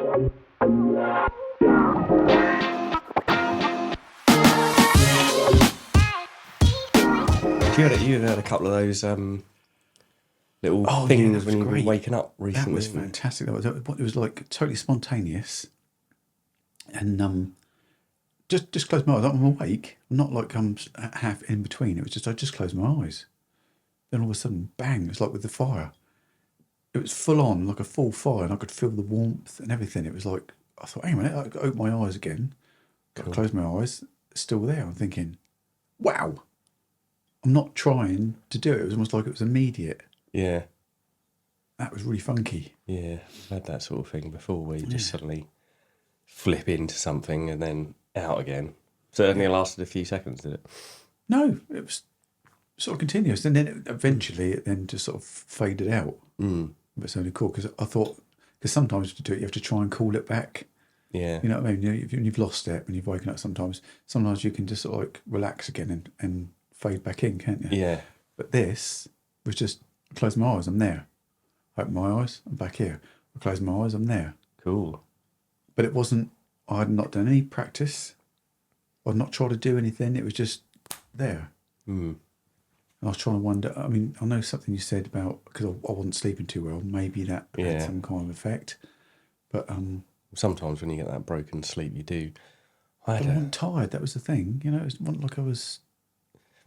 You had a couple of those little things when you were waking up recently. That was fantastic. It was like totally spontaneous, and just closed my eyes. I'm awake. I'm not like I'm half in between. It was just I just closed my eyes. Then all of a sudden, bang! It's like with the fire. It was full on, like a full fire, and I could feel the warmth and everything. It was like I thought, hang on a minute, I opened my eyes again. I closed my eyes, it's still there. I'm thinking, wow. I'm not trying to do it. It was almost like it was immediate. Yeah. That was really funky. Yeah, I've had that sort of thing before where you just suddenly flip into something and then out again. So it only lasted a few seconds, did it? No, it was sort of continuous. And then eventually it then just sort of faded out. Mm. But it's only cool because I thought, because sometimes to do it, you have to try and call it back. Yeah. You know what I mean? You've lost it when you've woken up sometimes you can just sort of like relax again and fade back in, can't you? Yeah. But this was just, I close my eyes, I'm there. I open my eyes, I'm back here. I close my eyes, I'm there. Cool. But it wasn't, I had not done any practice. I'd not tried to do anything. It was just there. Mm. And I was trying to wonder, I mean, I know something you said about, because I wasn't sleeping too well, maybe that had some kind of effect. But sometimes when you get that broken sleep, you do. I wasn't tired, that was the thing. You know, it wasn't like I was...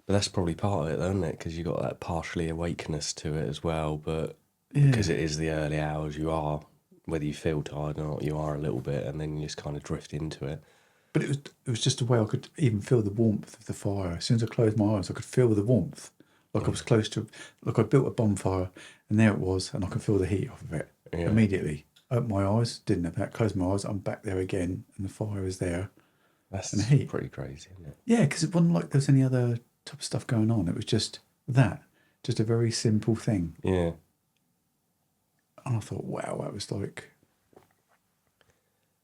But that's probably part of it, though, isn't it? Because you got that partially awakeness to it as well. But because it is the early hours, you are, whether you feel tired or not, you are a little bit, and then you just kind of drift into it. But it was just a way I could even feel the warmth of the fire. As soon as I closed my eyes, I could feel the warmth. Like I was close to, like I built a bonfire, and there it was, and I could feel the heat off of it immediately. Opened my eyes, didn't have that. Closed my eyes, I'm back there again, and the fire is there. That's and the heat. Pretty crazy, isn't it? Yeah, because it wasn't like there was any other type of stuff going on. It was just that, just a very simple thing. Yeah. And I thought, wow, that was like...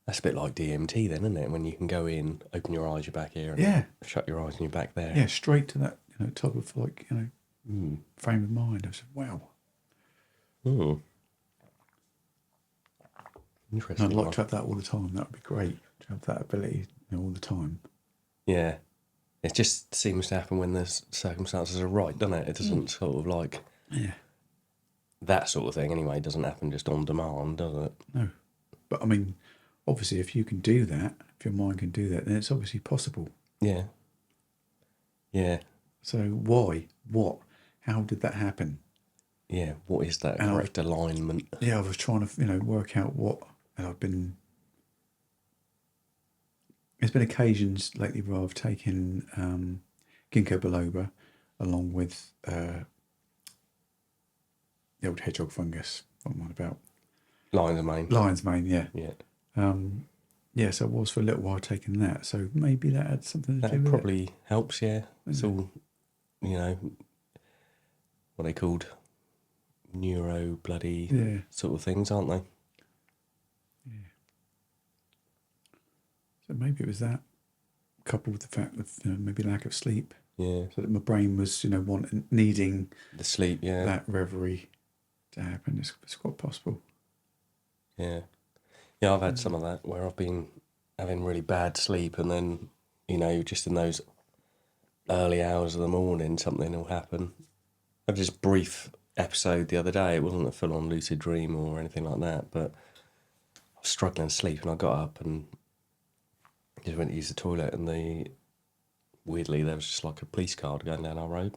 That's a bit like DMT then, isn't it? When you can go in, open your eyes, you're back here, and shut your eyes and you're back there. Yeah, straight to that, type of frame of mind. I was wow. Mm. Interesting. And I'd like to have that all the time. That would be great to have that ability all the time. Yeah. It just seems to happen when the circumstances are right, doesn't it? It doesn't sort of like... Yeah. That sort of thing, anyway, doesn't happen just on demand, does it? No. But, I mean, obviously, if you can do that, if your mind can do that, then it's obviously possible. Yeah. Yeah. So why? What? How did that happen? Yeah, what is that correct alignment? Yeah, I was trying to, work out what... And I've been... There's been occasions lately where I've taken ginkgo biloba along with the old hedgehog fungus. What am I about? Lion's mane, yeah. Yeah. So I was for a little while taking that. So maybe that had something to do with it. That probably helps, yeah. It's all, what they called neuro bloody sort of things, aren't they? Yeah. So maybe it was that, coupled with the fact that maybe lack of sleep. Yeah. So that my brain was needing the sleep. Yeah. That reverie to happen. It's quite possible. Yeah. Yeah, I've had some of that where I've been having really bad sleep, and then just in those early hours of the morning, something will happen. I had this brief episode the other day. It wasn't a full-on lucid dream or anything like that, but I was struggling to sleep, and I got up and just went to use the toilet, and weirdly there was just like a police car going down our road.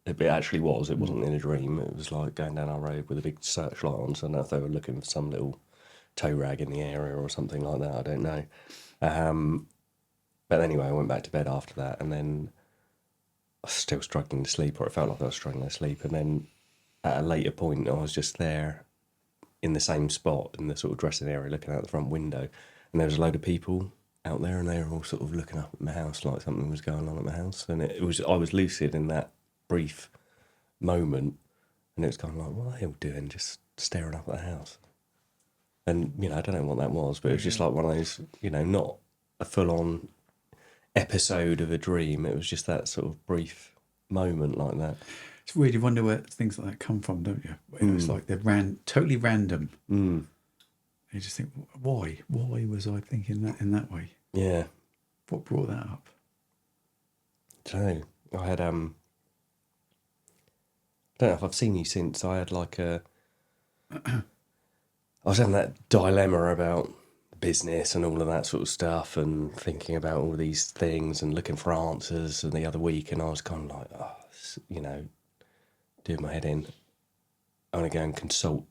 It actually was. It wasn't in a dream. It was like going down our road with a big searchlight on. So I don't know if they were looking for some little tow rag in the area or something like that. I don't know. But anyway, I went back to bed after that, and then I was still struggling to sleep, or it felt like I was struggling to sleep. And then at a later point, I was just there in the same spot in the sort of dressing area, looking out the front window, and there was a load of people out there, and they were all sort of looking up at my house like something was going on at my house. And I was lucid in that brief moment, and it was kind of like, what are they all doing, just staring up at the house? And I don't know what that was, but it was just like one of those, not a full-on episode of a dream. It was just that sort of brief moment like that. It's weird. You wonder where things like that come from, don't you? It's like they're totally random. You just think, why? Why was I thinking that in that way? Yeah. What brought that up? I don't know. I had I don't know if I've seen you since. I had like I was having that dilemma about business and all of that sort of stuff, and thinking about all these things and looking for answers. And the other week, and I was kind of like, doing my head in. I'm gonna go and consult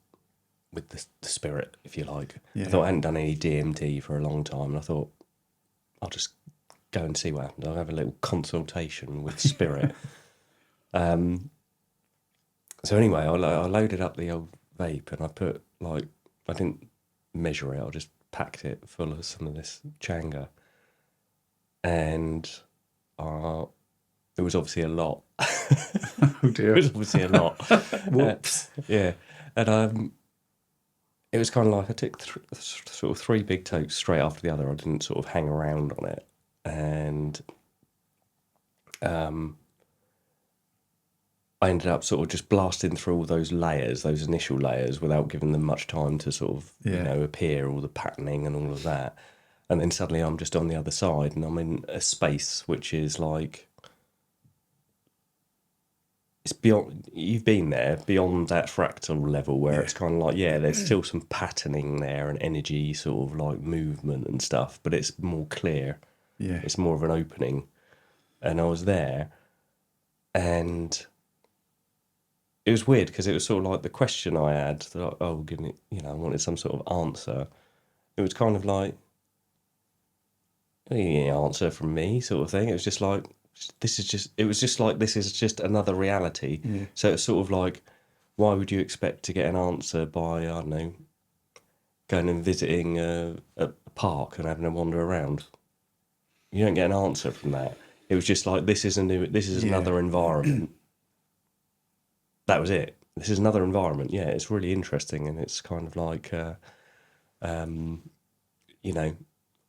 with the spirit, if you like. Yeah. I thought I hadn't done any DMT for a long time, and I thought I'll just go and see what happens. I'll have a little consultation with spirit. So anyway, I loaded up the old vape, and I put I didn't measure it. I just packed it full of some of this changa, and it was obviously a lot. Oh dear. It was obviously a lot. Whoops. Yeah, and it was kind of like I took sort of 3 big totes straight after the other. I didn't sort of hang around on it, and I ended up sort of just blasting through all those layers, those initial layers, without giving them much time to sort of, appear, all the patterning and all of that. And then suddenly I'm just on the other side, and I'm in a space which is like, it's beyond, you've been there, beyond that fractal level where it's kind of like, there's still some patterning there and energy, sort of like movement and stuff, but it's more clear. Yeah. It's more of an opening. And I was there, and it was weird because it was sort of like the question I had, give me, I wanted some sort of answer. It was kind of like, any answer from me sort of thing. It was just like, this is just another reality. Yeah. So it's sort of like, why would you expect to get an answer by, I don't know, going and visiting a park and having a wander around? You don't get an answer from that. It was just like, this is another environment. That was it. This is another environment. Yeah, it's really interesting, and it's kind of like,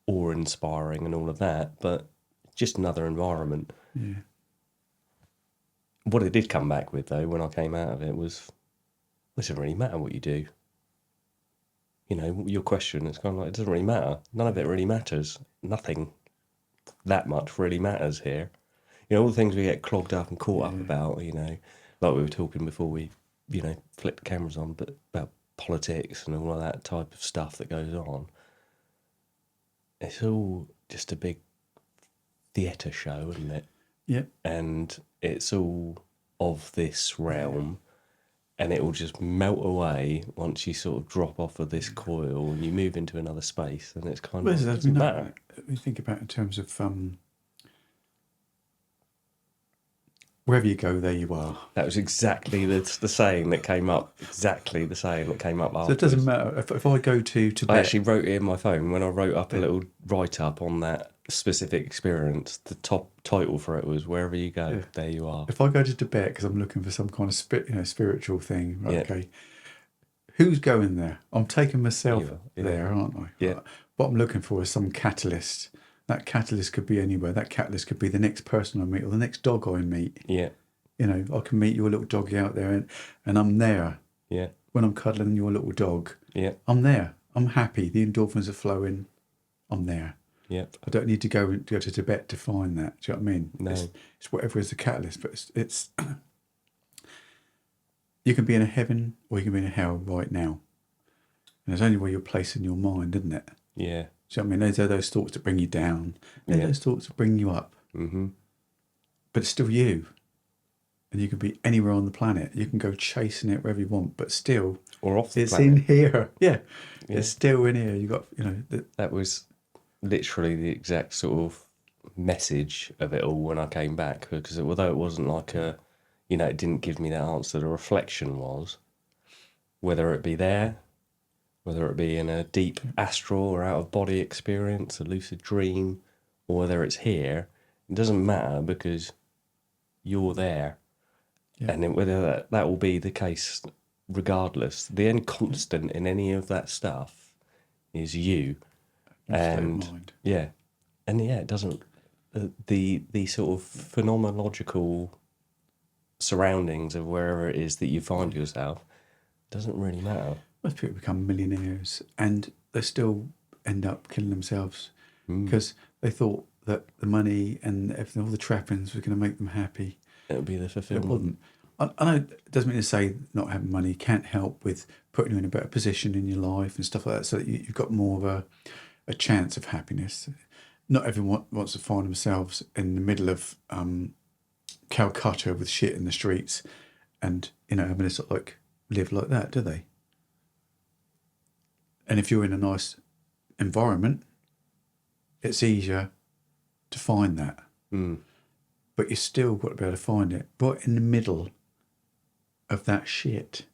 awe-inspiring and all of that, but just another environment. Yeah. What it did come back with, though, when I came out of it was, it doesn't really matter what you do. Your question, it's kind of like, it doesn't really matter. None of it really matters. Nothing that much really matters here. All the things we get clogged up and caught up about, like we were talking before we, flipped the cameras on, but about politics and all of that type of stuff that goes on. It's all just a big theatre show, isn't it? Yep. And it's all of this realm, and it will just melt away once you sort of drop off of this coil and you move into another space, and it's kind of, it doesn't matter. We think about in terms of wherever you go, there you are. That was exactly the saying that came up. Exactly the saying that came up afterwards. So it doesn't matter if I go to Tibet. I actually wrote it in my phone when I wrote up a little write-up on that specific experience. The top title for it was, "Wherever you go, there you are." If I go to Tibet because I'm looking for some kind of spiritual thing, right, Yeah. okay, who's going there? I'm taking myself Yeah. there, aren't I? Yeah. What I'm looking for is some catalyst. That catalyst could be anywhere. That catalyst could be the next person I meet or the next dog I meet. Yeah. I can meet your little doggy out there, and I'm there. Yeah. When I'm cuddling your little dog, Yeah. I'm there. I'm happy. The endorphins are flowing. I'm there. Yeah. I don't need to go to Tibet to find that. Do you know what I mean? No. It's whatever is the catalyst, but it's you can be in a heaven or you can be in a hell right now. And it's only where you're placing your mind, isn't it? Yeah. Do you know what I mean? Those are those thoughts that bring you down. They're those thoughts that bring you up. Mm-hmm. But it's still you. And you can be anywhere on the planet. You can go chasing it wherever you want, but still, Or off the it's planet. in here. Yeah. It's still in here. You got, That was literally the exact sort of message of it all when I came back, because although it wasn't like it didn't give me that answer, the reflection was, whether it be there, whether it be in a deep astral or out of body experience, a lucid dream, or whether it's here, it doesn't matter because you're there. Yeah. And whether that will be the case regardless, the end constant in any of that stuff is you. And it doesn't, the sort of phenomenological surroundings of wherever it is that you find yourself doesn't really matter. Most people become millionaires and they still end up killing themselves Mm. because they thought that the money and everything, all the trappings, were going to make them happy. It would be the It fulfillment. wasn't. I know it doesn't mean to say not having money can't help with putting you in a better position in your life and stuff like that, so that you've got more of a chance of happiness. Not everyone wants to find themselves in the middle of Calcutta with shit in the streets and, having to sort of like live like that, do they? And if you're in a nice environment, it's easier to find that. Mm. But you still got to be able to find it right in the middle of that shit.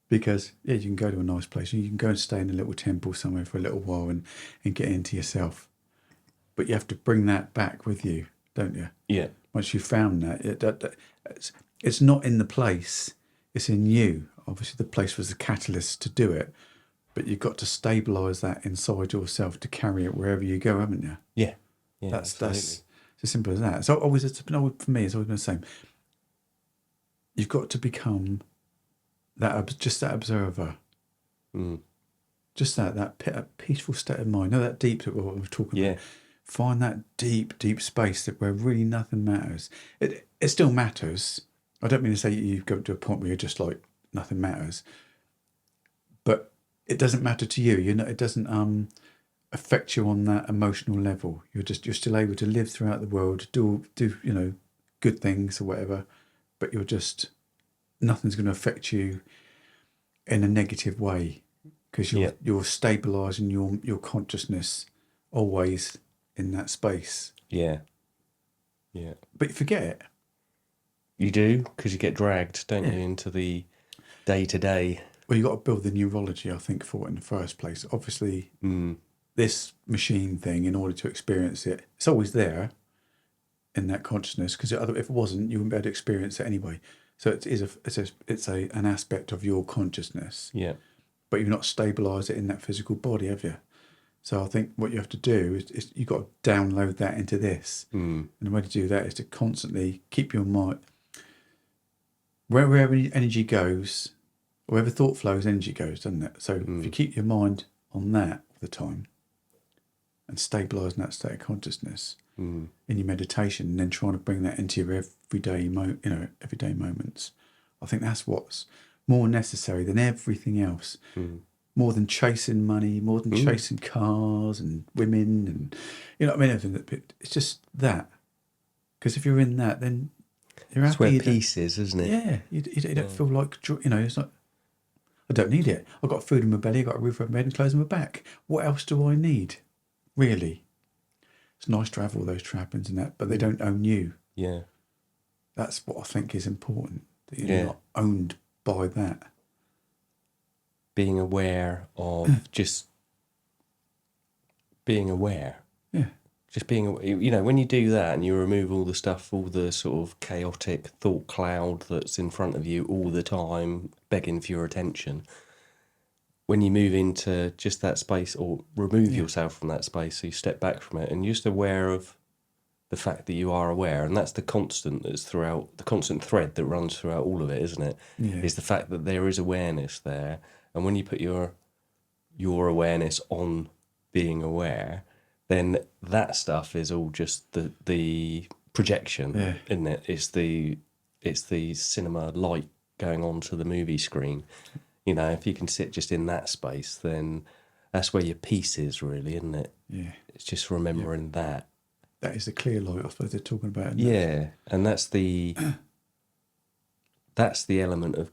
Because, yeah, you can go to a nice place. You can go and stay in a little temple somewhere for a little while and get into yourself. But you have to bring that back with you, don't you? Yeah. Once you've found that, it's not in the place, it's in you. Obviously, the place was the catalyst to do it. But you've got to stabilise that inside yourself to carry it wherever you go, haven't you? Yeah. Yeah. That's absolutely. as simple as that. So for me, it's always been the same. You've got to become just that observer. Mm. Just that peaceful state of mind. That deep that what we're talking about. Find that deep, deep space where really nothing matters. It still matters. I don't mean to say you go to a point where you're just like nothing matters, but it doesn't matter to you. It doesn't affect you on that emotional level. You're still able to live throughout the world, do good things or whatever, but nothing's going to affect you in a negative way because you're stabilising your consciousness always in that space. Yeah. Yeah. But you forget it. You do, because you get dragged, don't you, into the day-to-day. Well, you got to build the neurology, I think, for it in the first place. Obviously, this machine thing, in order to experience it, it's always there in that consciousness. Because if it wasn't, you wouldn't be able to experience it anyway. So it's an aspect of your consciousness. Yeah. But you've not stabilised it in that physical body, have you? So I think what you have to do is you've got to download that into this. And the way to do that is to constantly keep your mind, wherever energy goes, wherever thought flows, energy goes, doesn't it? So if you keep your mind on that all the time and stabilising that state of consciousness in your meditation, and then trying to bring that into your everyday moments, I think that's what's more necessary than everything else. More than chasing money, more than chasing cars and women, and everything. It's just that. Because if you're in that, then you're happy. It's where peace is, isn't it? Yeah, you don't feel like it's not. I don't need it. I've got food in my belly, I've got a roof over my head and clothes on my back. What else do I need? Really? It's nice to have all those trappings and that, but they don't own you. Yeah. That's what I think is important. That you're not owned by that. Being aware of just being aware. Yeah. Just being, when you do that and you remove all the stuff, all the sort of chaotic thought cloud that's in front of you all the time, begging for your attention, when you move into just that space or remove yourself from that space, so you step back from it and you're just aware of the fact that you are aware, and that's the constant that's throughout, the constant thread that runs throughout all of it, isn't it? Yeah. Is the fact that there is awareness there, and when you put your awareness on being aware, then that stuff is all just the projection, isn't it? It's the cinema light going onto the movie screen. If you can sit just in that space, then that's where your peace is, really, isn't it? Yeah. It's just remembering that. That is the clear light, I suppose they're talking about. And that's the element of,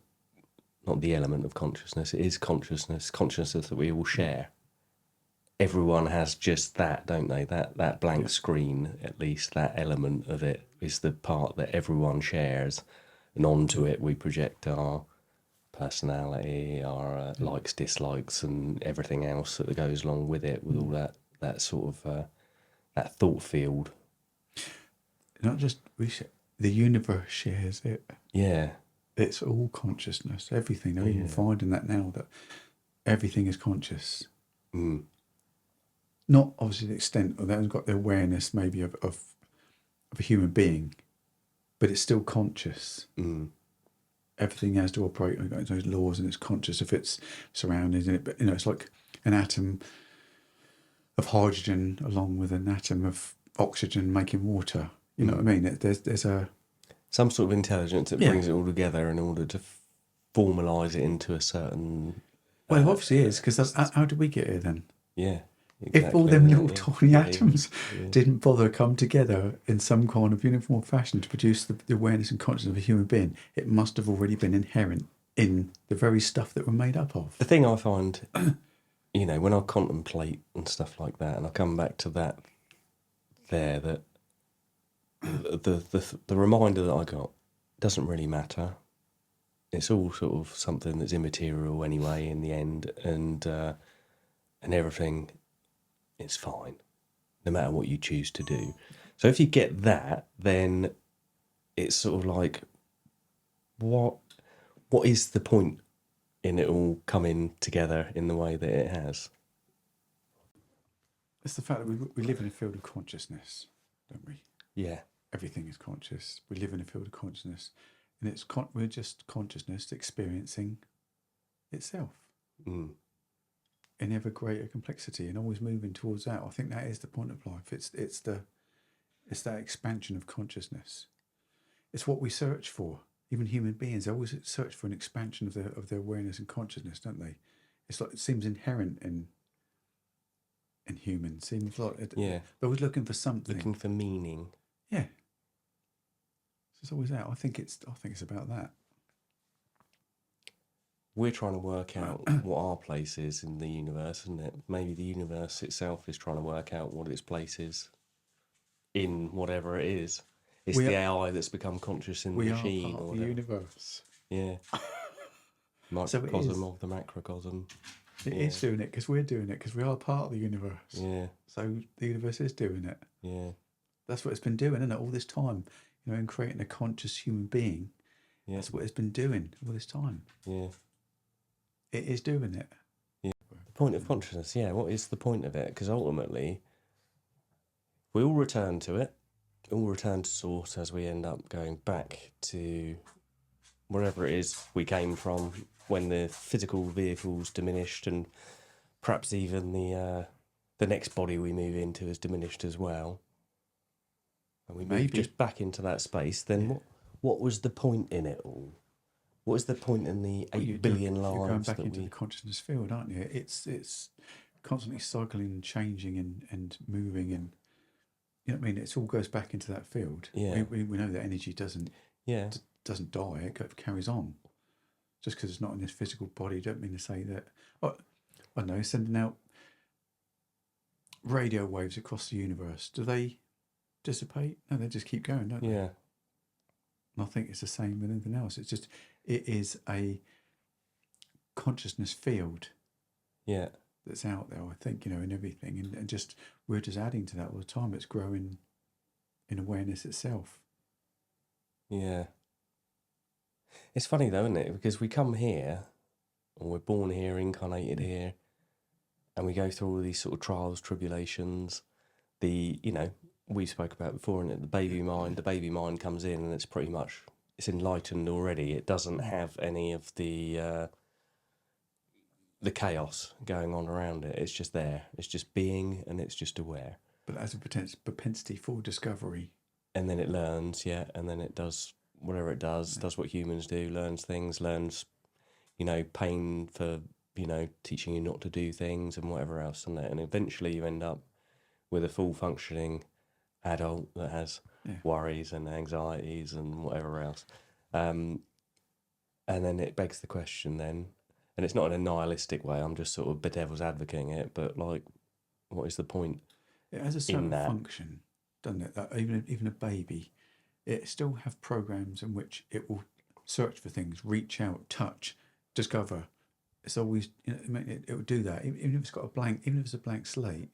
not the element of consciousness, it is consciousness that we all share. Everyone has just that, don't they? That blank screen, at least, that element of it is the part that everyone shares, and onto it we project our personality, our likes, dislikes, and everything else that goes along with it, with all that sort of that thought field. Not just the universe shares it. Yeah. It's all consciousness, everything. They're even finding that now, that everything is conscious. Not obviously the extent, or they haven't got the awareness maybe of a human being, but it's still conscious. everything has to operate on those laws, and it's conscious of its surroundings. And but it's like an atom of hydrogen along with an atom of oxygen making water. You know what I mean? There's a some sort of intelligence that brings it all together in order to formalise it into a certain. Well, it obviously is, because how did we get here then? Yeah. Exactly. If all them little tiny atoms didn't bother come together in some kind of uniform fashion to produce the awareness and consciousness of a human being, it must have already been inherent in the very stuff that we're made up of. The thing I find, when I contemplate and stuff like that, and I come back to that that the reminder that I got doesn't really matter. It's all sort of something that's immaterial anyway in the end, and everything. It's fine, no matter what you choose to do. So if you get that, then it's sort of like, what is the point in it all coming together in the way that it has? It's the fact that we live in a field of consciousness, don't we? Yeah. Everything is conscious. We live in a field of consciousness, and we're just consciousness experiencing itself. In ever greater complexity, and always moving towards that. I think that is the point of life. It's that expansion of consciousness. It's what we search for. Even human beings always search for an expansion of their awareness and consciousness, don't they? It's like it seems inherent in humans. Seems like they're always looking for something, looking for meaning. Yeah. So it's always that. I think it's about that. We're trying to work out what our place is in the universe, isn't it? Maybe the universe itself is trying to work out what its place is in whatever it is. It's the AI that's become conscious in the machine. We are part of the universe. Yeah. Microcosm of the macrocosm. It is doing it because we're doing it, because we are part of the universe. Yeah. So the universe is doing it. Yeah. That's what it's been doing, isn't it? All this time, in creating a conscious human being. Yeah. That's what it's been doing all this time. Yeah. It is doing it. Yeah. The point of consciousness, what is the point of it? Because ultimately, we all return to it, all return to source as we end up going back to wherever it is we came from when the physical vehicle's diminished, and perhaps even the next body we move into is diminished as well. And we move just back into that space. Then what was the point in it all? What is the point in the 8 billion lives? You're going back into the consciousness field, aren't you? It's constantly cycling and changing and moving, and you know what I mean. It all goes back into that field. Yeah, we know that energy doesn't die. It carries on. Just because it's not in this physical body, don't mean to say that. I don't know, sending out radio waves across the universe. Do they dissipate? No, they just keep going, don't they? Yeah. And I think it's the same with anything else. It's just, it is a consciousness field. Yeah. That's out there, I think, in everything. And just, we're just adding to that all the time. It's growing in awareness itself. Yeah. It's funny though, isn't it? Because we come here, or we're born here, incarnated here, and we go through all these sort of trials, tribulations. We spoke about before, and the baby mind comes in, and it's pretty much, it's enlightened already. It doesn't have any of the chaos going on around it. It's just there. It's just being, and it's just aware. But it has a propensity for discovery. And then it learns, and then it does whatever it does what humans do, learns things, learns, pain for, teaching you not to do things and whatever else, and eventually you end up with a full functioning adult that has worries and anxieties and whatever else. And then it begs the question then, and it's not in a nihilistic way, I'm just sort of bedevil's advocating it, but like, what is the point? It has a certain function, doesn't it? That even a baby, it still have programs in which it will search for things, reach out, touch, discover. It's always, it will do that. Even if it's got even if it's a blank slate,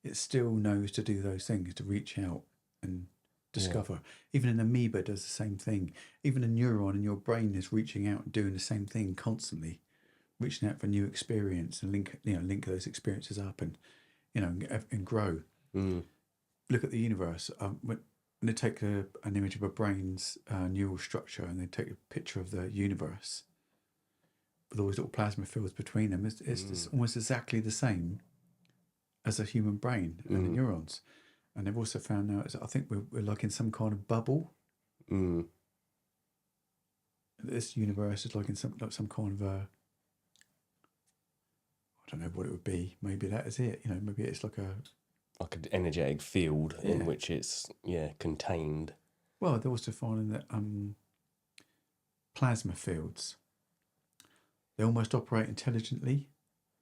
it still knows to do those things, to reach out and discover. Even an amoeba does the same thing. Even a neuron in your brain is reaching out and doing the same thing constantly, reaching out for a new experience and link those experiences up and, and grow. Mm. Look at the universe. When when they take an image of a brain's neural structure and they take a picture of the universe with all these little plasma fields between them, it's almost exactly the same as a human brain and the neurons. And they've also found out, I think we're like in some kind of bubble. This universe is like in some kind of a, I don't know what it would be. Maybe that is it. Maybe it's like an energetic field in which it's contained. Well, they're also finding that plasma fields, they almost operate intelligently.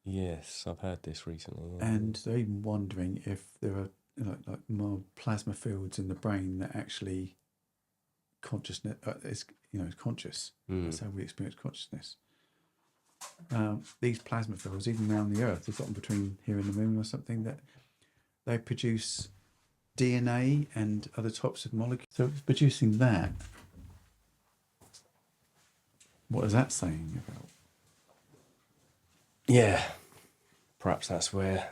Yes, I've heard this recently. Yeah. And they're even wondering if there are like more plasma fields in the brain that actually consciousness is conscious. That's how we experience consciousness. These plasma fields, even around the Earth, they've got them between here and the moon or something, that they produce DNA and other types of molecules. So it's producing that. What is that saying about? Yeah, perhaps that's where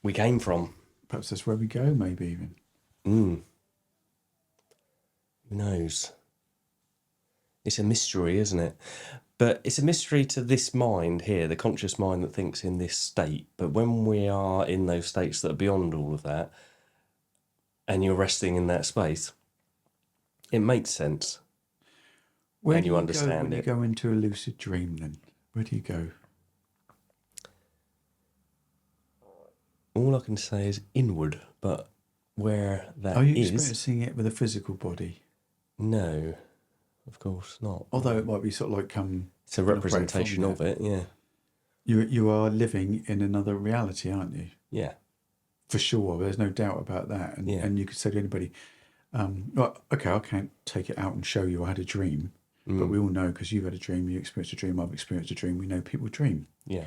we came from. Perhaps that's where we go, maybe even. Who knows? It's a mystery, isn't it? But it's a mystery to this mind here, the conscious mind that thinks in this state. But when we are in those states that are beyond all of that, and you're resting in that space, it makes sense. Where and do you understand go when it. you go into a lucid dream then? Where do you go? All I can say is inward, but where that Are you is... experiencing it with a physical body? No, of course not. Although it might be sort of like it's a representation of it, yeah. You are living in another reality, aren't you? Yeah. For sure, there's no doubt about that. And and you could say to anybody, well, okay, I can't take it out and show you I had a dream, but we all know, because you've had a dream, you experienced a dream, I've experienced a dream, we know people dream. Yeah.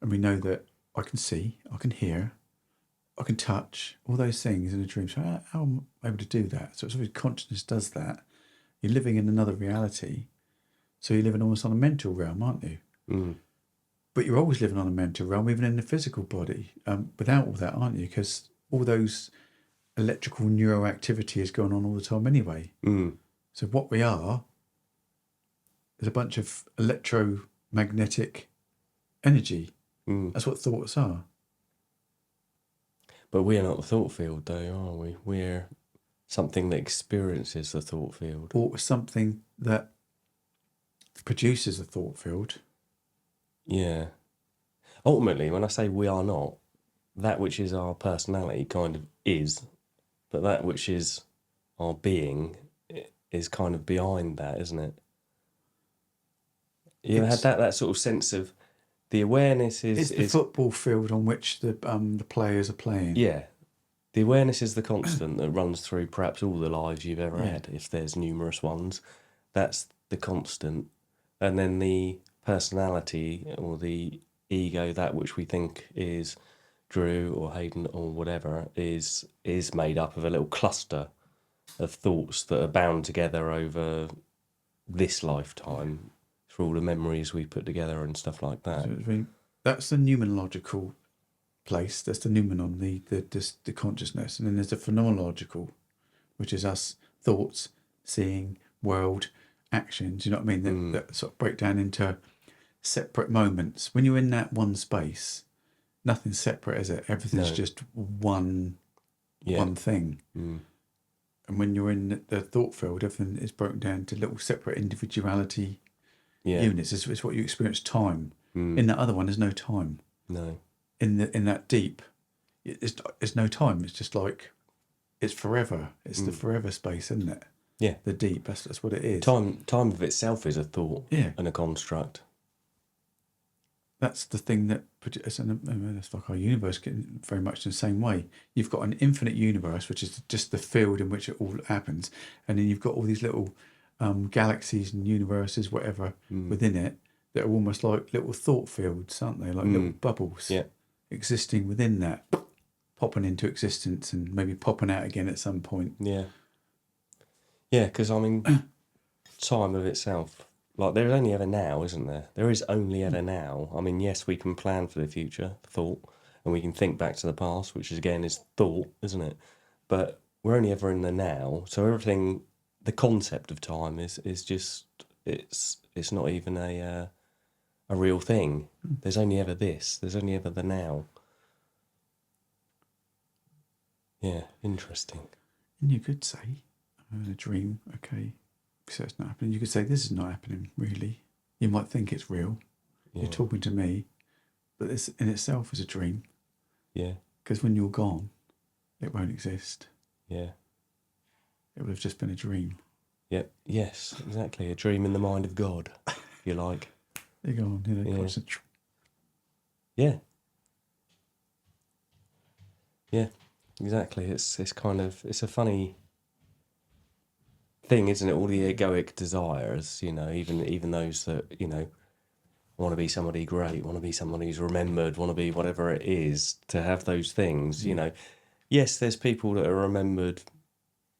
And we know that I can see, I can hear, I can touch, all those things in a dream. So how am I able to do that? So it's always consciousness does that. You're living in another reality. So you're living almost on a mental realm, aren't you? But you're always living on a mental realm, even in the physical body, without all that, aren't you? Because all those electrical neuroactivity is going on all the time anyway. So what we are is a bunch of electromagnetic energy. That's what thoughts are. But we are not the thought field, though, are we? We're something that experiences the thought field. Or something that produces a thought field. Yeah. Ultimately, when I say we are not, that which is our personality kind of is, but that which is our being is kind of behind that, isn't it? You had that sort of sense of the awareness is... It's the football field on which the players are playing. Yeah. The awareness is the constant that runs through perhaps all the lives you've ever had, if there's numerous ones. That's the constant. And then the personality or the ego, that which we think is Dryw or Hayden or whatever, is made up of a little cluster of thoughts that are bound together over this lifetime through all the memories we put together and stuff like that. So that's the numerological place. That's the noumenon, the consciousness. And then there's the phenomenological, which is us thoughts, seeing, world, actions. You know what I mean? That sort of break down into separate moments. When you're in that one space, nothing's separate, is it? Everything's just one thing. And when you're in the thought field, everything is broken down to little separate individuality units. It's what you experience time. In that other one, there's no time. No. In that deep, it's no time. It's just like, it's forever. It's the forever space, isn't it? Yeah. The deep. That's what it is. Time of itself is a thought and a construct. That's the thing that produces, and it's like our universe getting very much in the same way. You've got an infinite universe, which is just the field in which it all happens, and then you've got all these little galaxies and universes, whatever, within it, that are almost like little thought fields, aren't they? Like little bubbles existing within that, popping into existence and maybe popping out again at some point. Yeah. Yeah, because, I mean, time of itself, like, there's only ever now, isn't there? There is only ever now. I mean, yes, we can plan for the future, thought, and we can think back to the past, which is, again, is thought, isn't it? But we're only ever in the now. So everything, the concept of time is just it's not even a real thing. There's only ever this. There's only ever the now. Yeah, interesting. And you could say, I'm having a dream, okay, so it's not happening. You could say, this is not happening, really. You might think it's real. Yeah. You're talking to me, but this in itself is a dream. Yeah. Because when you're gone, it won't exist. Yeah. It would have just been a dream. Yep. Yes, exactly. A dream in the mind of God, if you like. You're gone, you know. Yeah. Yeah, exactly. It's kind of, it's a funny thing, isn't it? All the egoic desires, you know, even those that, you know, want to be somebody great, want to be someone who's remembered, want to be whatever it is, to have those things, you know. Yes, there's people that are remembered,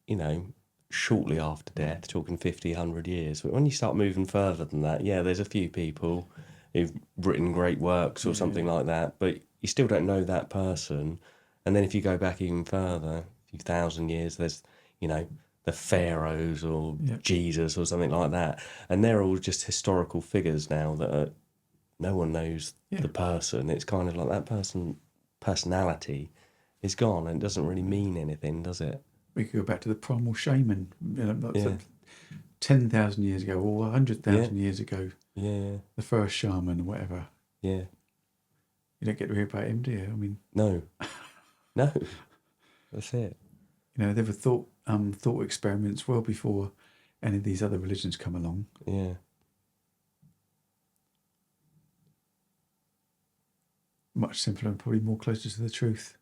you know, shortly after death, talking 50, 100 years. But when you start moving further than that, yeah, there's a few people who've written great works or something like that, but you still don't know that person. And then if you go back even further, a few thousand years, there's, you know, the pharaohs or Jesus or something like that. And they're all just historical figures now that are, no one knows the person. It's kind of like that personality is gone and it doesn't really mean anything, does it? We could go back to the primal shaman, you know, like 10,000 years ago or 100,000 years ago. Yeah. The first shaman or whatever. Yeah. You don't get to hear about him, do you? I mean, no, that's it. You know, they were thought experiments well before any of these other religions come along. Yeah. Much simpler and probably more closer to the truth.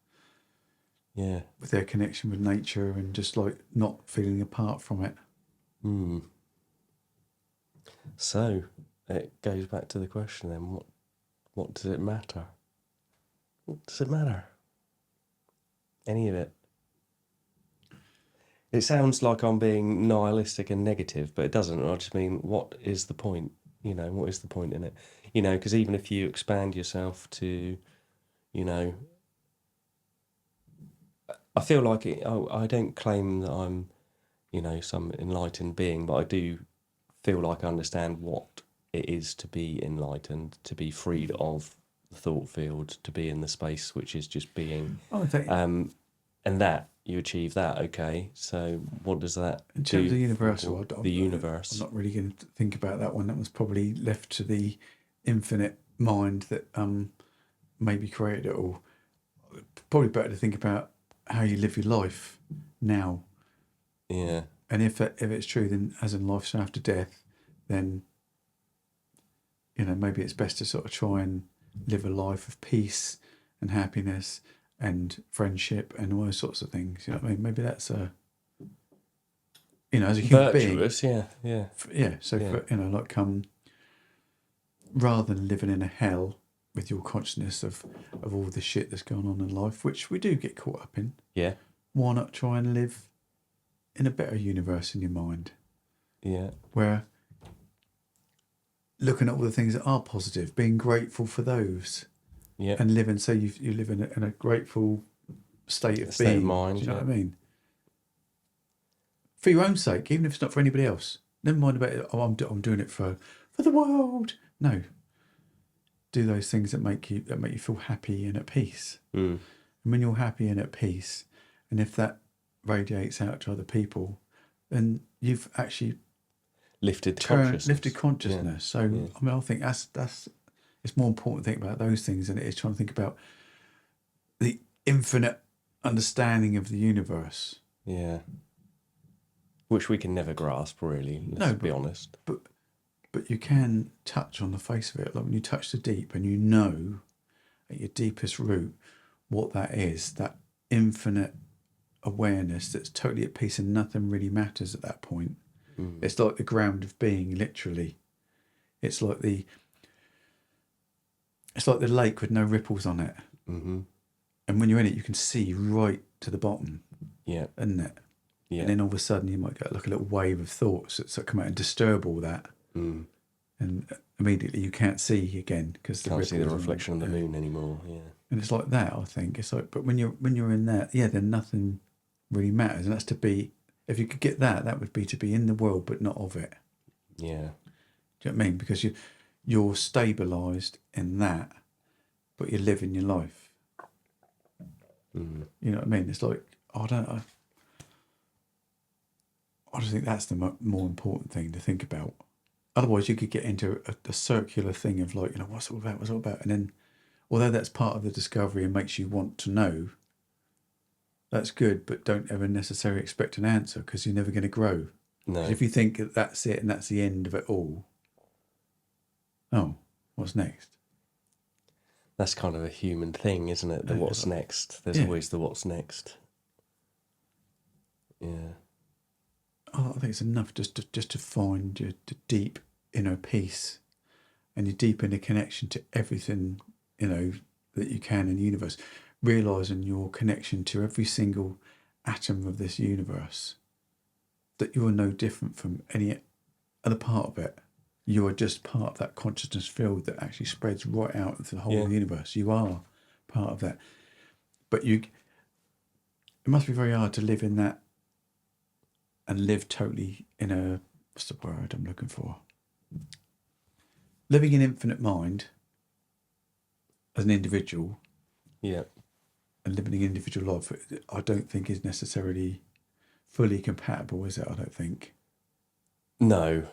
Yeah. With their connection with nature and just like not feeling apart from it. So it goes back to the question then, what does it matter? What does it matter? Any of it? It sounds like I'm being nihilistic and negative, but it doesn't. I just mean, what is the point? You know, what is the point in it? You know, because even if you expand yourself to, you know, I feel like I don't claim that I'm, you know, some enlightened being, but I do feel like I understand what it is to be enlightened, to be freed of the thought field, to be in the space which is just being. And that you achieve that, okay? So what does that in terms of do? The universal, The universe. I'm not really going to think about that one. That was probably left to the infinite mind that maybe created it all. Probably better to think about how you live your life now. Yeah. And if it's true, then as in life after death, then, you know, maybe it's best to sort of try and live a life of peace and happiness and friendship and all those sorts of things. You know what I mean? Maybe that's you know, as a human virtuous, being. Yeah. So, for, you know, like rather than living in a hell with your consciousness of all the shit that's going on in life, which we do get caught up in. Yeah. Why not try and live in a better universe in your mind? Yeah. Where looking at all the things that are positive, being grateful for those. Yeah. And living, so you live in a grateful state of being. Of mind. Do you know what I mean? For your own sake, even if it's not for anybody else. Never mind about it. Oh, I'm doing it for the world. No. Do those things that make you feel happy and at peace. And when you're happy and at peace, and if that radiates out to other people, then you've actually lifted consciousness. Yeah. So I mean, I think that's it's more important to think about those things than it is trying to think about the infinite understanding of the universe. Yeah. Which we can never grasp, really. Let's be honest. But you can touch on the face of it. Like when you touch the deep and you know at your deepest root what that is, that infinite awareness that's totally at peace and nothing really matters at that point. It's like the ground of being, literally. It's like the lake with no ripples on it. Mm-hmm. And when you're in it, you can see right to the bottom. Yeah. Isn't it? Yeah. And then all of a sudden you might get like a little wave of thoughts that sort of come out and disturb all that. And immediately you can't see again because can't see the reflection of the moon anymore. Yeah. And it's like that, I think. It's like, but when you're in that, then nothing really matters, and that's to be. If you could get that, that would be to be in the world but not of it. Yeah. Do you know what I mean? Because you're stabilised in that, but you're living your life. Mm. You know what I mean? It's like I just think that's the more important thing to think about. Otherwise, you could get into a circular thing of like, what's it all about? What's it all about? And then, although that's part of the discovery and makes you want to know, that's good, but don't ever necessarily expect an answer because you're never going to grow. No. If you think that that's it and that's the end of it all, oh, what's next? That's kind of a human thing, isn't it? The what's next. There's always the what's next. Yeah. Oh, I think it's enough just to find your deep inner peace and your deep inner connection to everything, that you can in the universe. Realising your connection to every single atom of this universe, that you are no different from any other part of it. You are just part of that consciousness field that actually spreads right out into the whole universe. You are part of that. But it must be very hard to live in that and live totally in what's the word I'm looking for? Living in infinite mind as an individual. Yeah. And living an individual life, I don't think is necessarily fully compatible, is it? I don't think. No.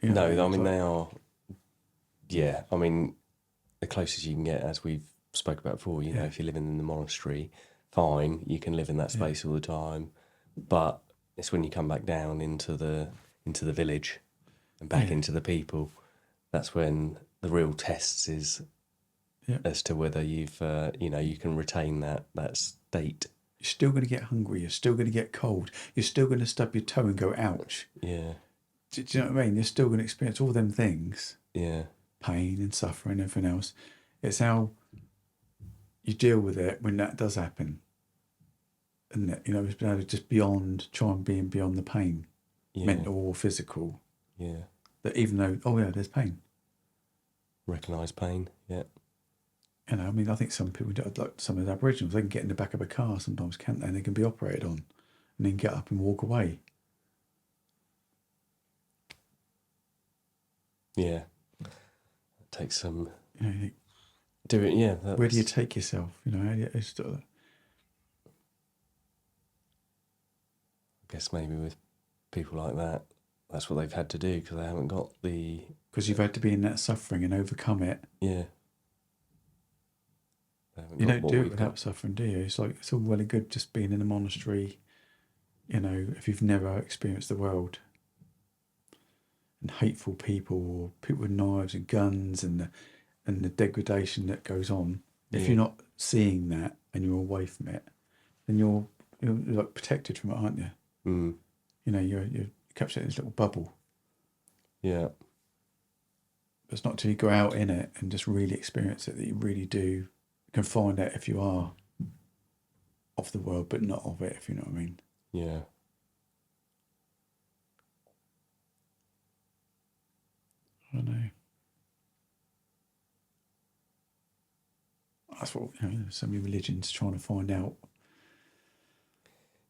You know No, what I mean? they are. Yeah, I mean, the closest you can get, as we've spoke about before, if you're living in the monastery, fine, you can live in that space all the time. But it's when you come back down into the village and back into the people, that's when the real tests is as to whether you've you can retain that state. You're still going to get hungry. You're still going to get cold. You're still going to stub your toe and go, ouch. Yeah. Do you know what I mean? You're still going to experience all them things. Yeah. Pain and suffering and everything else. It's how you deal with it when that does happen. And it's been able to just try and be beyond the pain, mental or physical. Yeah. That even though, there's pain. Recognise pain, yeah. I think some people, like some of the Aboriginals, they can get in the back of a car sometimes, can't they? And they can be operated on and then get up and walk away. Yeah. It takes some... doing, where do you take yourself? How do you... I guess maybe with people like that, that's what they've had to do because they haven't got the... Because you've had to be in that suffering and overcome it. Yeah. You don't do it without suffering, do you? It's like, it's all well and good just being in a monastery, if you've never experienced the world. And hateful people, or people with knives and guns and the degradation that goes on. If you're not seeing that and you're away from it, then you're like protected from it, aren't you? Mm. You're captured in this little bubble. Yeah. But it's not until you go out in it and just really experience it that you really can find out if you are of the world but not of it, if you know what I mean. Yeah. I don't know. That's what so many religions trying to find out.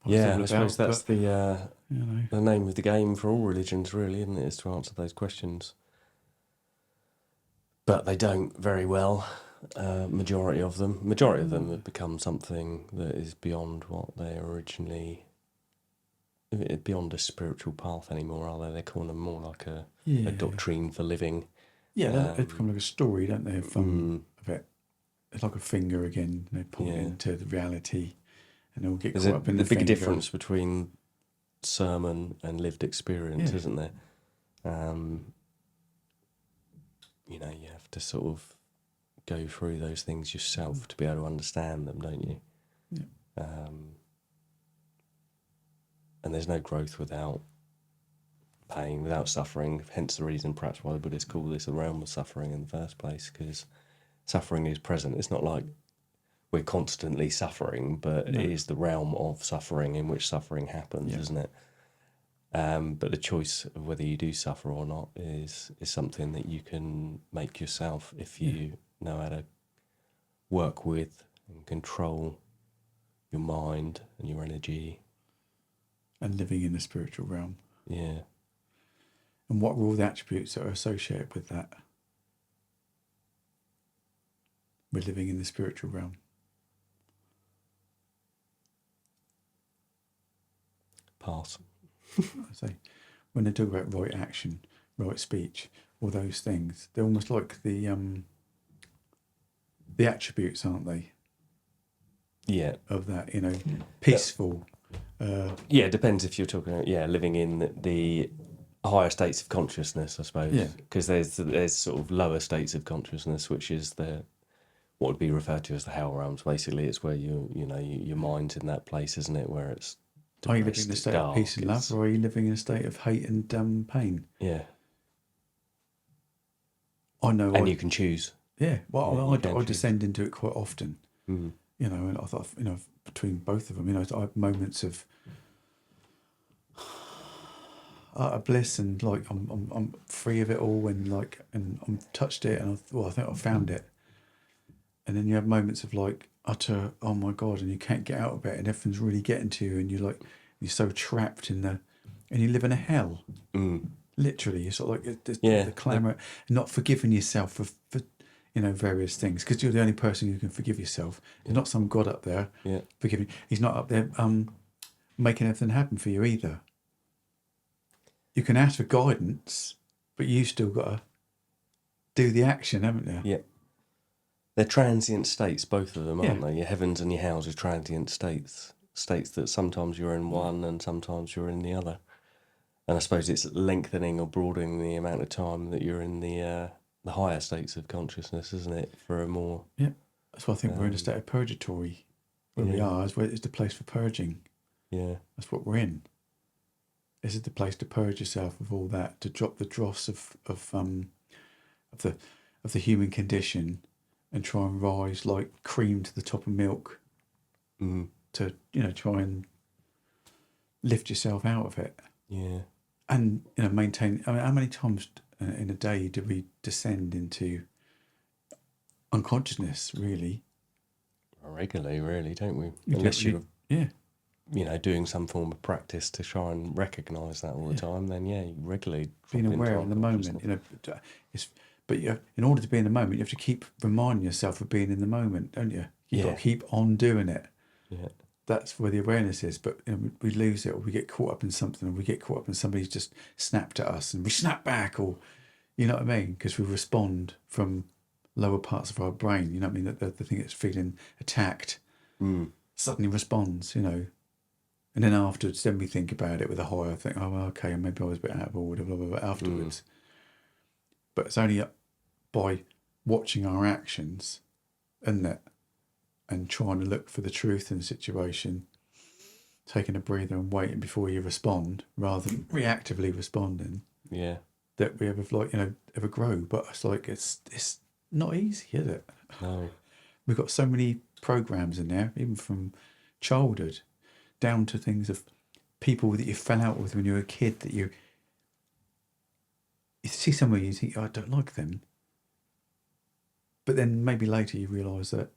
I suppose that's the name of the game for all religions, really, isn't it? Is to answer those questions. But they don't very well. Majority of them have become something that is beyond what they originally. Beyond a spiritual path anymore, are they? They're calling them more like a doctrine for living. Yeah, they become like a story, don't they, of it. It's like a finger again. They pull it into the reality, and they'll get caught up in the big difference between sermon and lived experience, isn't there? You have to sort of go through those things yourself to be able to understand them, don't you? Yeah. And there's no growth without pain, without suffering, hence the reason perhaps why the Buddhists call this a realm of suffering in the first place, because suffering is present. It's not like we're constantly suffering, but it is the realm of suffering in which suffering happens, isn't it? But the choice of whether you do suffer or not is something that you can make yourself if you know how to work with and control your mind and your energy and living in the spiritual realm. Yeah. And what are all the attributes that are associated with that? We're living in the spiritual realm. Pass. I say, when they talk about right action, right speech, all those things, they're almost like the attributes, aren't they? Yeah. Of that, peaceful. Yeah, it depends if you're talking about, living in the higher states of consciousness, I suppose. Yeah. Because there's sort of lower states of consciousness, which is what would be referred to as the hell realms. Basically, it's where your mind's in that place, isn't it? Where it's Are you depressed, living in a it's state dark, of peace and love, or are you living in a state of hate and pain? Yeah. I know. And you can choose. Yeah. Well, Yeah, I descend into it quite often. Mm. And I thought, between both of them, I have moments of bliss and like I'm free of it all, and I'm touched it, and I think I found it. And then you have moments of like utter, oh my God, and you can't get out of it, and everything's really getting to you, and you're so trapped and you live in a hell. Mm. Literally, you're sort of like the clamour, not forgiving yourself for various things, because you're the only person who can forgive yourself. There's not some God up there forgiving. He's not up there making everything happen for you either. You can ask for guidance, but you've still got to do the action, haven't you? Yeah. They're transient states, both of them, aren't Yeah. they? Your heavens and your hells are transient states. States that sometimes you're in one and sometimes you're in the other. And I suppose it's lengthening or broadening the amount of time that you're in the higher states of consciousness, isn't it? For a more... Yeah. That's why I think we're in a state of purgatory. Where we are is the place for purging. Yeah. That's what we're in. This is the place to purge yourself of all that, to drop the dross of the human condition, and try and rise like cream to the top of milk. Mm. To try and lift yourself out of it. Yeah. And maintain. I mean, how many times in a day do we descend into unconsciousness? Really, Regularly, really, don't we? Unless you're doing some form of practice to try and recognise that all the time, then you regularly being aware in the moment. But in order to be in the moment, you have to keep reminding yourself of being in the moment, don't you? You've got to keep on doing it. Yeah. That's where the awareness is. But we lose it, or we get caught up in something, or we get caught up in somebody's just snapped at us, and we snap back, or you know what I mean? Because we respond from lower parts of our brain. You know what I mean? The thing that's feeling attacked suddenly responds. And then afterwards, then we think about it with a higher think. Oh, well, okay, maybe I was a bit out of order. Blah blah blah. Afterwards, but it's only by watching our actions, isn't it? And trying to look for the truth in the situation, taking a breather and waiting before you respond, rather than reactively responding. Yeah. That we ever grow. But it's like it's not easy, is it? No. We've got so many programs in there, even from childhood, down to things of people that you fell out with when you were a kid, that you see somebody, you think, oh, I don't like them. But then maybe later you realise that,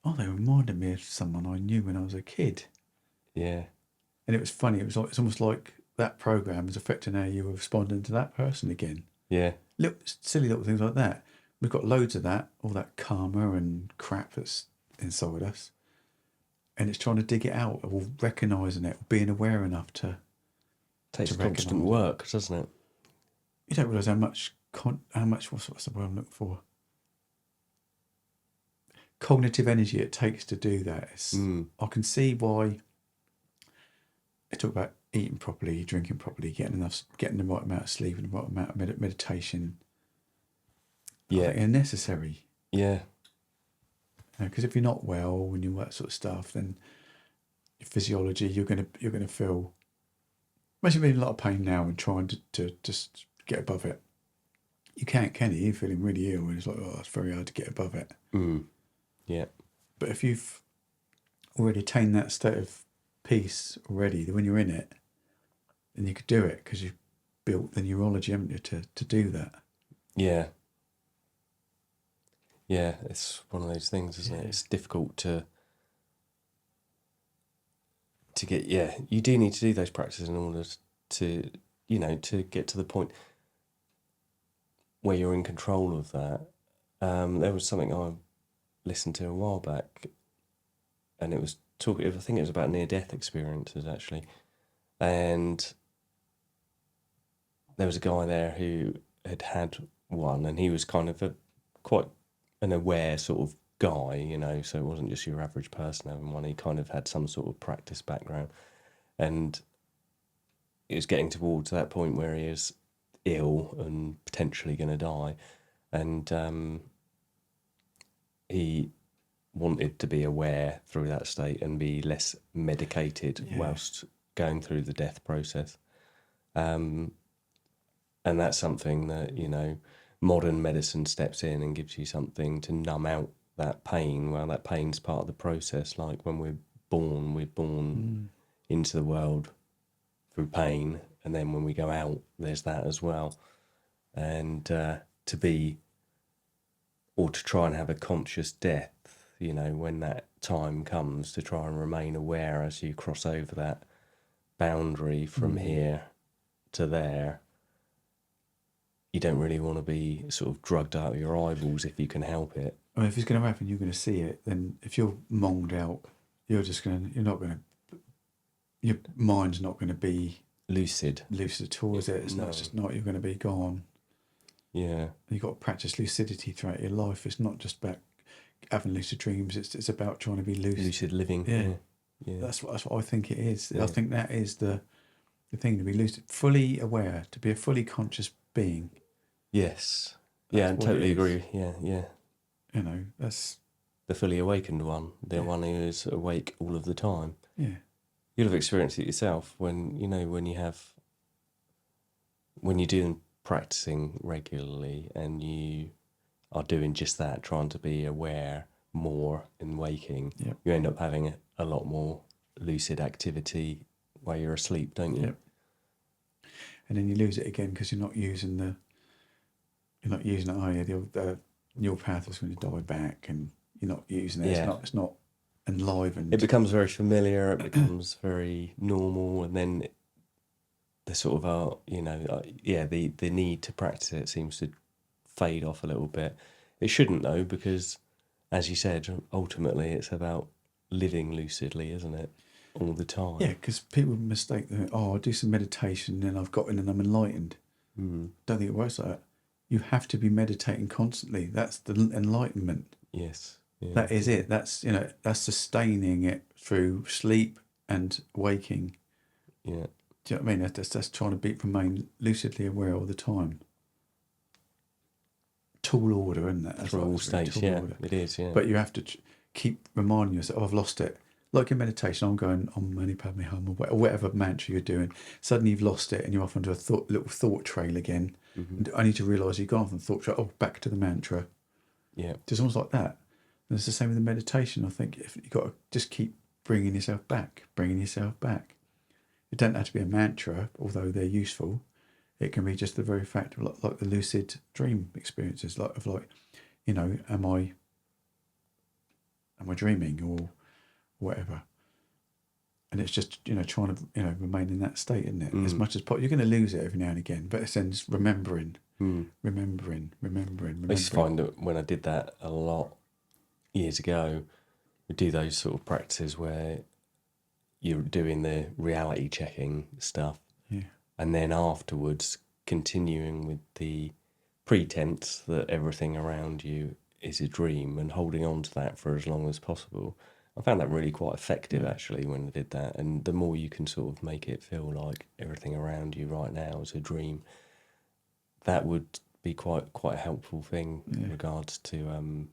oh, they reminded me of someone I knew when I was a kid. Yeah. And it was funny. It's almost like that program is affecting how you were responding to that person again. Yeah. Silly little things like that. We've got loads of that, all that karma and crap that's inside us. And it's trying to dig it out, or recognising it, or being aware enough to... Takes constant work, doesn't it? You don't realise how much, what's the word I'm looking for? Cognitive energy it takes to do that. I can see why they talk about eating properly, drinking properly, getting the right amount of sleep and the right amount of meditation. Yeah, I think they're necessary. Yeah, because if you're not well and you that sort of stuff, then your physiology, you're gonna feel. Imagine being in a lot of pain now and trying to just get above it. You can't, can you? You're feeling really ill, and it's like, oh, it's very hard to get above it. Yeah. But if you've already attained that state of peace already, when you're in it, then you could do it because you've built the neurology, haven't you, to do that. Yeah. Yeah, it's one of those things, isn't it? It's difficult to to get, you do need to do those practices in order to, to get to the point where you're in control of that. There was something I listened to a while back, and it was talking, I think it was about near-death experiences, actually. And there was a guy there who had one, and he was kind of quite an aware sort of guy, so it wasn't just your average person having one. He kind of had some sort of practice background, and it was getting towards that point where he was ill and potentially going to die, and he wanted to be aware through that state and be less medicated whilst going through the death process. And that's something that, modern medicine steps in and gives you something to numb out that pain. Well, that pain's part of the process. Like when we're born into the world through pain, and then when we go out, there's that as well. And to try and have a conscious death, when that time comes, to try and remain aware as you cross over that boundary from here to there. You don't really want to be sort of drugged out of your eyeballs if you can help it. I mean, if it's going to happen, you're going to see it. Then if you're monged out, your mind's not going to be lucid at all, is it? It's not just not. You're going to be gone. Yeah. You've got to practice lucidity throughout your life. It's not just about having lucid dreams. It's about trying to be lucid. Lucid living. Yeah. That's what I think it is. Yeah. I think that is the thing, to be lucid, fully aware, to be a fully conscious being. Yes. Yeah, I totally agree. Yeah. That's the fully awakened one, the one who is awake all of the time. Yeah. You'll have experienced it yourself when you're doing practicing regularly and you are doing just that, trying to be aware more in waking. Yep. You end up having a lot more lucid activity while you're asleep, don't you? Yep. And then you lose it again because you're not using it, are you? The neural pathway's going to die back, and you're not using it. Yeah. It's not enlivened. It becomes very familiar, it becomes very normal, and then the sort of, the need to practice it seems to fade off a little bit. It shouldn't, though, because, as you said, ultimately it's about living lucidly, isn't it? All the time. Yeah, because people mistake that, I'll do some meditation and I've got in and I'm enlightened. Don't think it works like that. You have to be meditating constantly. That's the enlightenment. Yes. Yeah. That is it. That's that's sustaining it through sleep and waking. Yeah. Do you know what I mean? That's trying to remain lucidly aware all the time. Tall order, isn't it? Through all states, order. It is, yeah. But you have to keep reminding yourself, I've lost it. Like in meditation, I'm going on Mani Padme Hum or whatever mantra you're doing. Suddenly you've lost it and you're off onto a little thought trail again. And I need to realise you've gone off on the thought trail. Oh, back to the mantra. Yeah. Just almost like that. And it's the same with the meditation. I think if you've got to just keep bringing yourself back. It doesn't have to be a mantra, although they're useful. It can be just the very fact of like the lucid dream experiences, am I dreaming or whatever? And it's just trying to remain in that state, isn't it? As much as possible. You're going to lose it every now and again, but it's then remembering. I used to find that when I did that a lot years ago, we do those sort of practices where you're doing the reality checking stuff, and then afterwards continuing with the pretense that everything around you is a dream and holding on to that for as long as possible. I found that really quite effective, actually, when I did that. And the more you can sort of make it feel like everything around you right now is a dream, that would be quite a helpful thing in regards to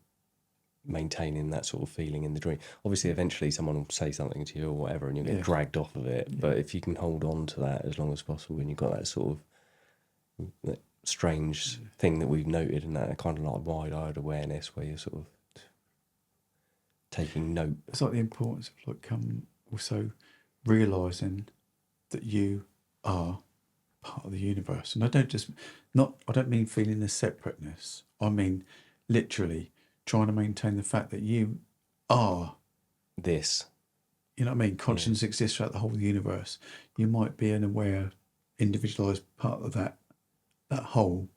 maintaining that sort of feeling in the dream. Obviously, eventually someone will say something to you or whatever and you'll get dragged off of it. But if you can hold on to that as long as possible and you've got that sort of that strange thing that we've noted, and that kind of like wide-eyed awareness where you're sort of taking note. It's like the importance of also realising that you are part of the universe. And I don't mean feeling the separateness. I mean literally trying to maintain the fact that you are this. You know what I mean? Consciousness exists throughout the whole universe. You might be an aware, individualized part of that whole,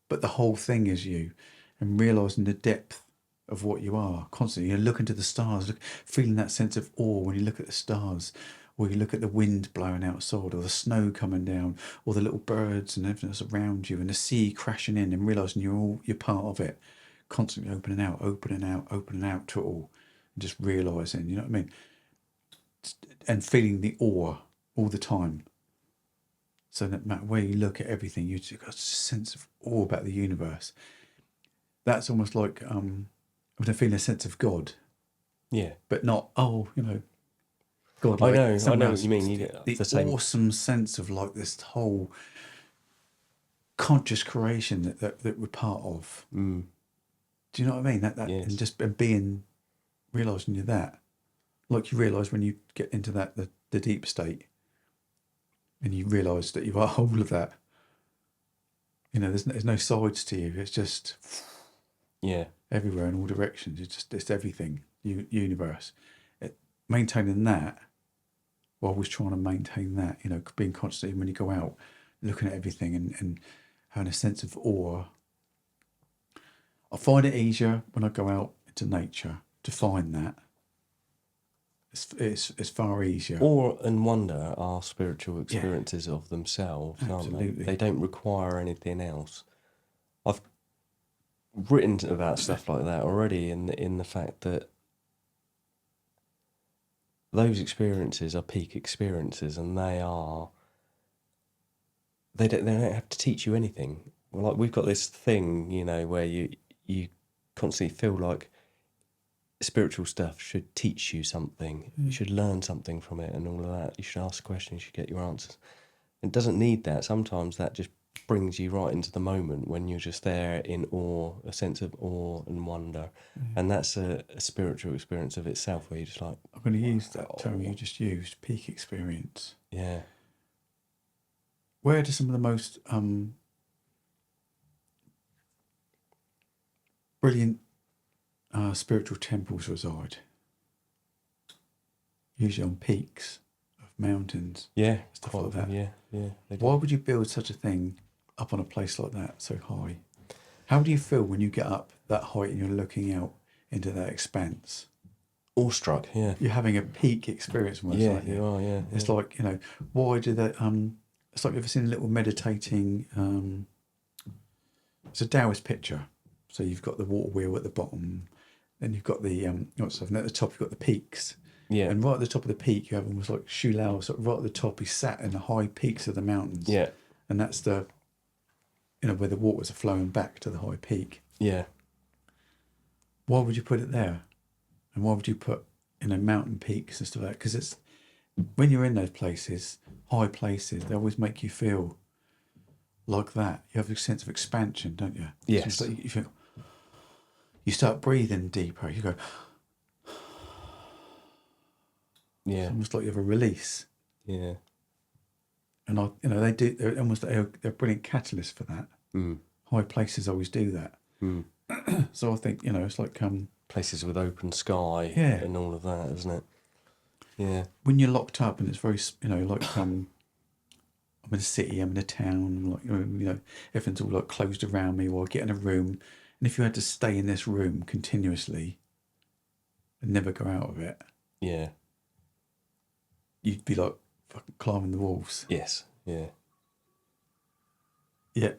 but the whole thing is you, and realizing the depth of what you are constantly. You look into the stars, feeling that sense of awe when you look at the stars, or you look at the wind blowing outside, or the snow coming down, or the little birds and everything that's around you, and the sea crashing in, and realizing you're part of it, constantly opening out to it all, and just realizing, you know what I mean, and feeling the awe all the time. So no matter where you look at everything, you just got a sense of awe about the universe. That's almost like feeling a sense of God. Yeah. But not, God. I Like know someone what else. you mean. You get The the same. awesome sense of like this whole conscious creation that we're part of. Mm. Do you know what I mean? That Yes. and just being, realising you're that. Like you realise when you get into the deep state, and you realise that you are all of that. You know, there's no sides to you. It's just everywhere in all directions. It's everything. Universe. Maintaining that. Well, always trying to maintain that. You know, being constantly when you go out, looking at everything and having a sense of awe. I find it easier when I go out into nature to find that. It's far easier. Awe and wonder are spiritual experiences of themselves, Absolutely. aren't they? They don't require anything else. I've written about stuff like that already in the fact that those experiences are peak experiences, and they don't have to teach you anything. Like we've got this thing, you know, where you constantly feel like spiritual stuff should teach you something. You should learn something from it and all of that. You should ask questions, you should get your answers. It doesn't need that. Sometimes that just brings you right into the moment when you're just there in awe, a sense of awe and wonder. And that's a spiritual experience of itself where you're just like... I'm going to use that term you just used, peak experience. Yeah. Where do some of the most brilliant spiritual temples reside? Usually on peaks of mountains. Yeah. Stuff like that. Yeah. Why would you build such a thing up on a place like that, so high? How do you feel when you get up that height and you're looking out into that expanse? Awestruck, yeah. You're having a peak experience almost, aren't you? You are, yeah. It's like, you know, why do they... it's like, you've ever seen a little meditating... it's a Taoist picture. So you've got the water wheel at the bottom, then you've got the... and at the top you've got the peaks. Yeah. And right at the top of the peak, you have almost like Shu Lao, sort of right at the top, he's sat in the high peaks of the mountains. Yeah. And that's the, you know, where the waters are flowing back to the high peak. Yeah. Why would you put it there? And why would you put, you know, mountain peaks and stuff like that? Because it's, when you're in those places, high places, they always make you feel like that. You have a sense of expansion, don't you? Yes. So you start breathing deeper. You go... Yeah. It's almost like you have a release. Yeah. And they're almost they're a brilliant catalyst for that. Mm. High places always do that. Mm. So I think, you know, it's like places with open sky and all of that, isn't it? Yeah. When you're locked up and it's very, you know, like I'm in a city, I'm in a town, like, you know, everything's all like closed around me, or I get in a room, and if you had to stay in this room continuously and never go out of it, yeah, you'd be like fucking climbing the walls. Yes. Yeah. Yeah.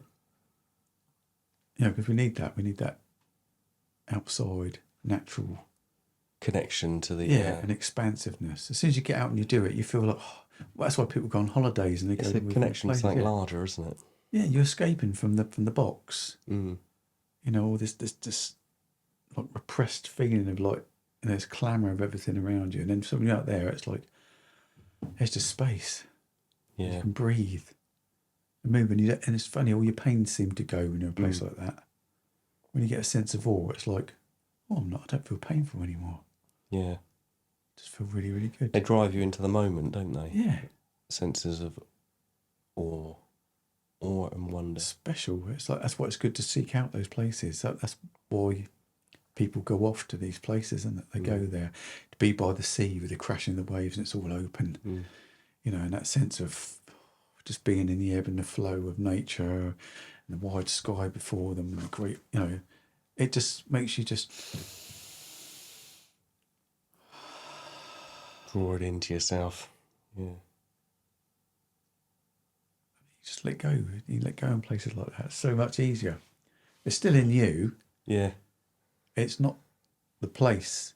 You know, because we need that. We need that outside, natural connection to the... and expansiveness. As soon as you get out and you do it, you feel like... well, that's why people go on holidays and they it's go... a connection to something larger, isn't it? Yeah, you're escaping from the box. Mm. You know, all this like repressed feeling of like, you know, this clamour of everything around you. And then something out there, it's like, it's just space. Yeah. You can breathe. And move, and it's funny, all your pains seem to go when you're in a place like that. When you get a sense of awe, it's like, oh, I don't feel painful anymore. Yeah. Just feel really, really good. They drive you into the moment, don't they? Yeah. Senses of awe and wonder. Special. It's like, that's why it's good to seek out those places. That's why people go off to these places and they go there to be by the sea with the crashing of the waves and it's all open. You know, and that sense of just being in the ebb and the flow of nature and the wide sky before them and the great, you know, it just makes you just draw it into yourself. Yeah. just let go. You let go in places like that. It's so much easier. It's still in you. Yeah. It's not the place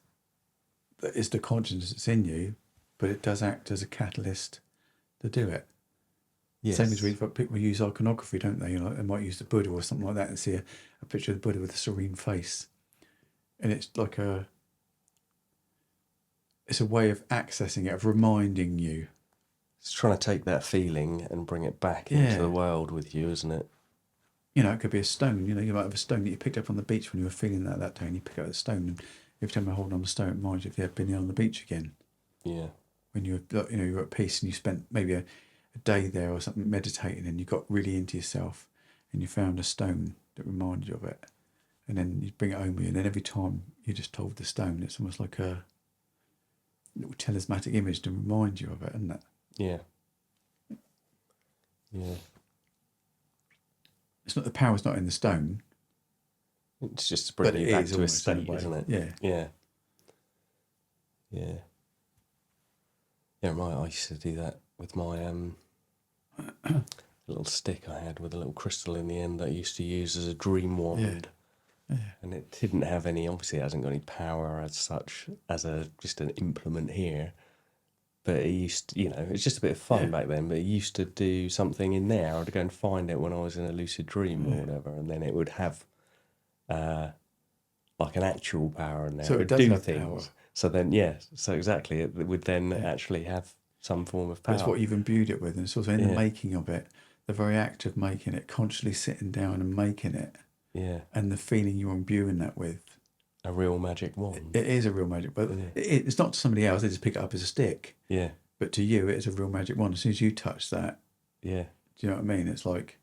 that is the consciousness that's in you, but it does act as a catalyst to do it. Yes. Same as people use iconography, don't they? You know, they might use the Buddha or something like that and see a picture of the Buddha with a serene face. And it's like it's a way of accessing it, of reminding you. It's trying to take that feeling and bring it back into the world with you, isn't it? You know, it could be a stone. You know, you might have a stone that you picked up on the beach when you were feeling that day, and you pick up the stone, and every time you're holding on the stone, it reminds you if you had been on the beach again. Yeah. When you were at peace and you spent maybe a day there or something meditating, and you got really into yourself, and you found a stone that reminded you of it, and then you bring it home with you, and then every time you just hold the stone, it's almost like a little talismanic image to remind you of it, isn't it? Yeah. Yeah. It's not, the power's not in the stone. It's just to bring you back to a state, isn't it? Yeah. Yeah. Yeah. Yeah, I used to do that with my little stick I had with a little crystal in the end that I used to use as a dream wand. Yeah. And it didn't have any, obviously it hasn't got any power as such, as just an implement here. But it used to, it's just a bit of fun back then, but it used to do something in there. I'd go and find it when I was in a lucid dream or whatever, and then it would have like an actual power in there. So it does do have things. power. So then, so exactly, it would then actually have some form of power. That's what you've imbued it with, and it's also in the making of it, the very act of making it, consciously sitting down and making it, and the feeling you're imbuing that with. A real magic wand. It is a real magic, but it's not to somebody else. They just pick it up as a stick. Yeah. But to you, it is a real magic wand. As soon as you touch that, yeah. Do you know what I mean? It's like...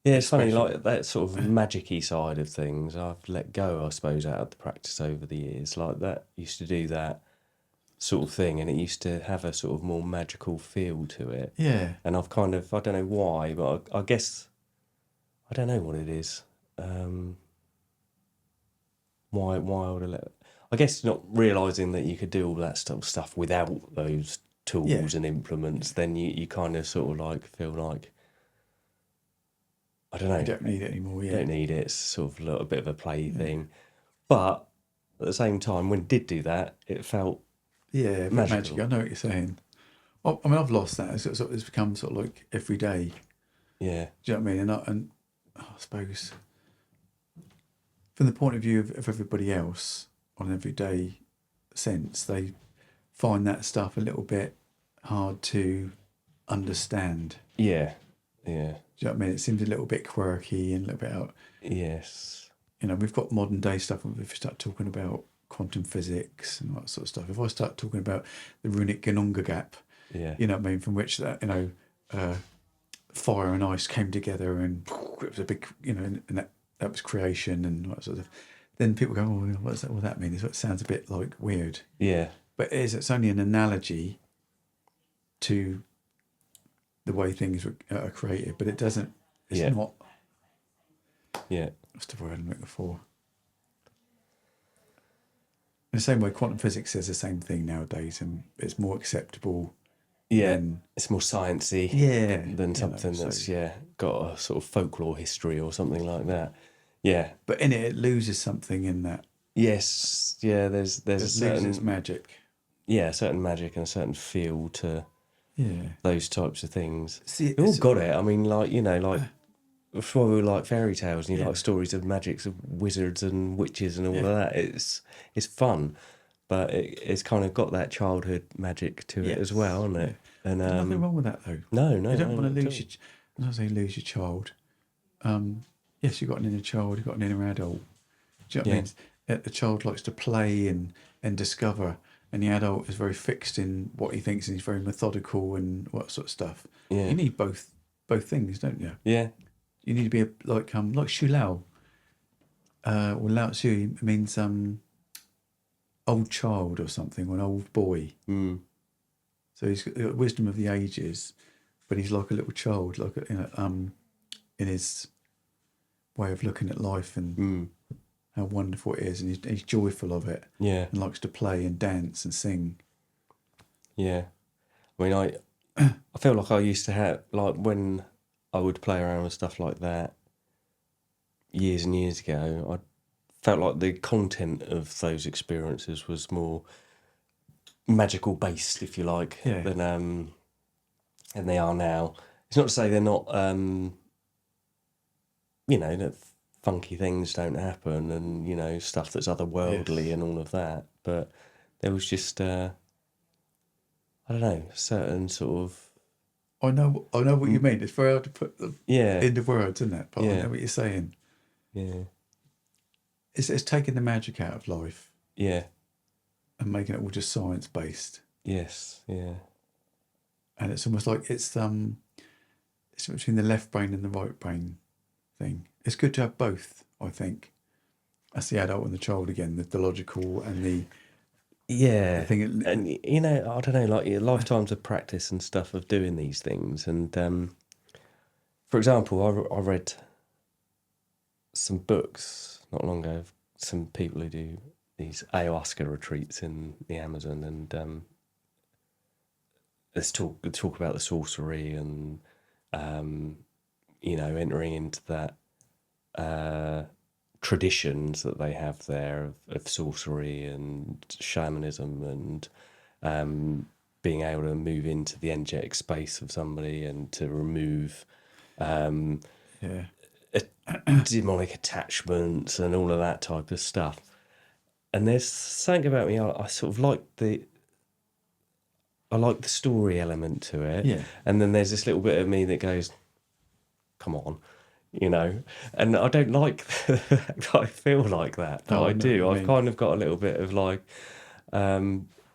Yeah, it's funny, like that sort of magic-y side of things, I've let go, I suppose, out of the practice over the years. Like that, used to do that sort of thing, and it used to have a sort of more magical feel to it. Yeah. And I've kind of, I don't know why, but I guess, I don't know what it is. Why I would have let... I guess not realising that you could do all that stuff without those tools and implements, then you kind of sort of like feel like, I don't know. You don't need it anymore, You don't need it. It's sort of a little bit of a play thing. But at the same time, when it did do that, it felt magical. I know what you're saying. Well, I mean, I've lost that. It's become sort of like every day. Yeah. Do you know what I mean? And I suppose from the point of view of everybody else, on an everyday sense, they find that stuff a little bit hard to understand. Yeah. Yeah. Do you know what I mean? It seems a little bit quirky and a little bit out. Yes. You know, we've got modern day stuff. If we start talking about quantum physics and all that sort of stuff, if I start talking about the runic Ginunga gap, you know what I mean, from which that, fire and ice came together and it was a big, and that was creation and all that sort of stuff. Then people go, oh, what's that? What that mean? It sounds a bit like weird. Yeah. But it's only an analogy to the way things are created, but it doesn't, it's not. Yeah. What's the word I'm looking for? In the same way, quantum physics says the same thing nowadays, and it's more acceptable. Yeah, it's more sciencey. Yeah, than something that's got a sort of folklore history or something like that. Yeah, but in it loses something in that. Yes, yeah. There's a certain loses magic. Yeah, a certain magic and a certain feel to those types of things. See, we all got it. I mean, before we were like fairy tales and you like stories of magics of wizards and witches and all of that. It's fun, but it's kind of got that childhood magic to it as well, isn't it? And there's nothing wrong with that though. No, you don't want to lose your. When I say lose your child, yes, you've got an inner child, you've got an inner adult. Do you know what I mean? The child likes to play and discover, and the adult is very fixed in what he thinks, and he's very methodical and what sort of stuff. Yeah. You need both things, don't you? Yeah. You need to be like Shulau. well, Lao Tzu means old child or something, or an old boy. Mm. So he's got wisdom of the ages, but he's like a little child, like in his way of looking at life and how wonderful it is, and he's joyful of it, Yeah. and likes to play and dance and sing. Yeah. I mean, I feel like I used to have, like, when I would play around with stuff like that years and years ago, I felt like the content of those experiences was more magical based, if you like, Yeah. than they are now. It's not to say they're not, that funky things don't happen, and stuff that's otherworldly Yes. and all of that. But there was just, I don't know, certain sort of I know what you mean. It's very hard to put them yeah, into words, isn't it? But I yeah, know what you're saying. yeah, It's taking the magic out of life yeah, and making it all just science based. yes, yeah, And it's almost like it's between the left brain and the right brain thing. It's good to have both, I think. That's the adult and the child again, the logical and the yeah. thing. And I don't know, like lifetimes of practice and stuff of doing these things. And for example, I read some books not long ago of some people who do these ayahuasca retreats in the Amazon, and let's talk about the sorcery and entering into that traditions that they have there of sorcery and shamanism and being able to move into the energetic space of somebody and to remove Yeah. demonic attachments and all of that type of stuff. And there's something about me, I sort of like the story element to it. Yeah. And then there's this little bit of me that goes, come on, and I don't like that I feel like that, but Oh, I I know do. what you I've mean. kind of got a little bit of like,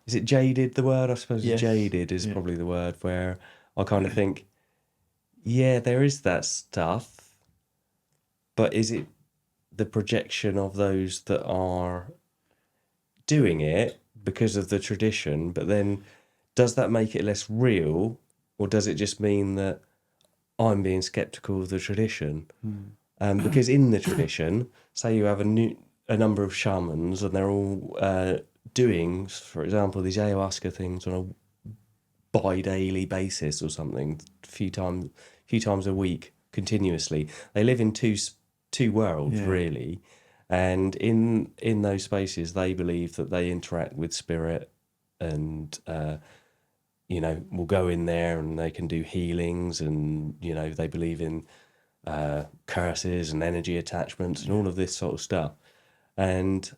is it jaded, the word? I suppose Yes. jaded is Yeah. probably the word, where I kind of think, yeah, there is that stuff, but is it the projection of those that are doing it because of the tradition? But then does that make it less real, or does it just mean that I'm being skeptical of the tradition? Because in the tradition, say you have a number of shamans and they're all doing, for example, these ayahuasca things on a bi-daily basis or something, a few times a week continuously. They live in two worlds, Yeah. really, and in those spaces, they believe that they interact with spirit, and will go in there and they can do healings, and they believe in curses and energy attachments and all of this sort of stuff. And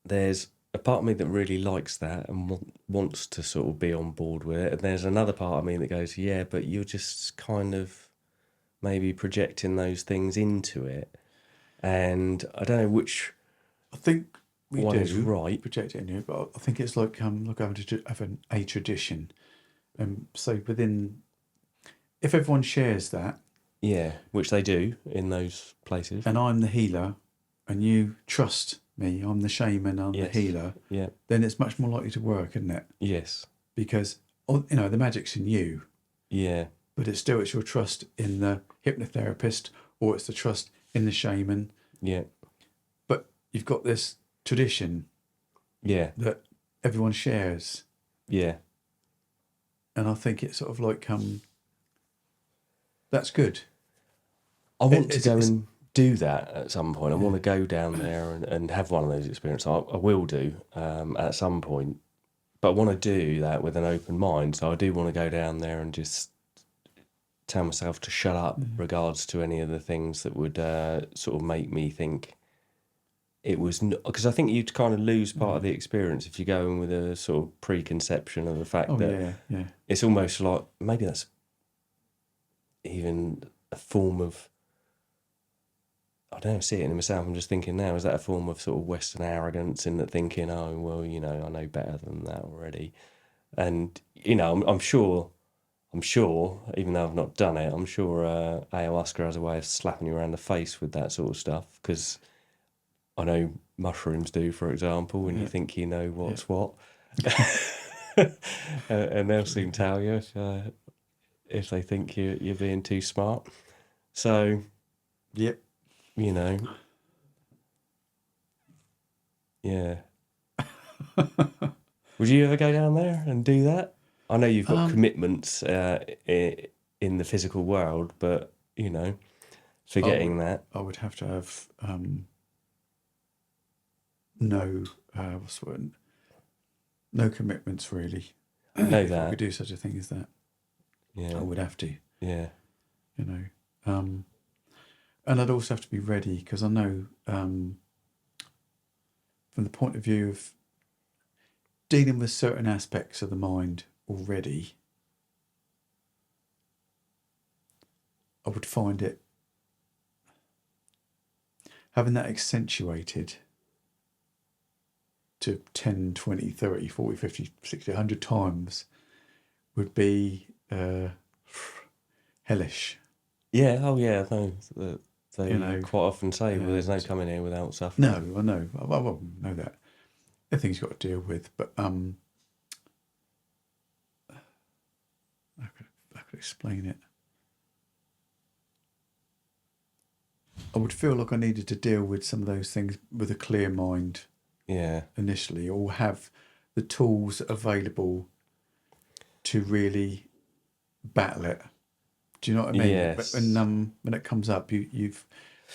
there's a part of me that really likes that and wants to sort of be on board with it. And there's another part of me that goes, yeah, but you're just kind of maybe projecting those things into it. And I don't know which I think we one do is right. project it in you, but I think it's like having to have a tradition. So if everyone shares that, Yeah, which they do in those places. and I'm the healer, and you trust me, I'm the shaman, I'm Yes. the healer, Yeah. then it's much more likely to work, isn't it? Yes. Because the magic's in you, Yeah. but it's your trust in the hypnotherapist, or it's the trust in the shaman. Yeah. But you've got this tradition Yeah. that everyone shares, Yeah. and I think it's sort of like that's good. I want to It's- go it's- and do that at some point. I want to go down there and have one of those experiences. I will do at some point. But I want to do that with an open mind. So I do want to go down there and just tell myself to shut up regards to any of the things that would sort of make me think it was... Because I think you'd kind of lose part of the experience if you go in with a sort of preconception of the fact that yeah. it's almost like... Maybe that's even a form of... I don't see it in myself. I'm just thinking now, is that a form of sort of Western arrogance in that thinking, oh, well, I know better than that already? And, I'm sure I'm sure, even though I've not done it, I'm sure ayahuasca has a way of slapping you around the face with that sort of stuff, because I know mushrooms do, for example, when you think you know what's what. And they'll soon tell you if they think you're being too smart. So, Yep. you know, yeah. Would you ever go down there and do that? I know you've got commitments in the physical world, but, you know, forgetting that. I would have to have no what's the word? No commitments really. I know If I that. could do such a thing as that, Yeah. I would have to. Yeah. You know, and I'd also have to be ready, because I know from the point of view of dealing with certain aspects of the mind already, I would find it, having that accentuated to 10, 20, 30, 40, 50, 60, 100 times would be hellish. Yeah, oh yeah, no, they You know, quite often say, well, there's no coming here without suffering. No, I know. I know that. They're things you've got to deal with, but I could explain it. I would feel like I needed to deal with some of those things with a clear mind. Yeah. Initially, or have the tools available to really battle it. Do you know what I mean? Yes. And when it comes up, you've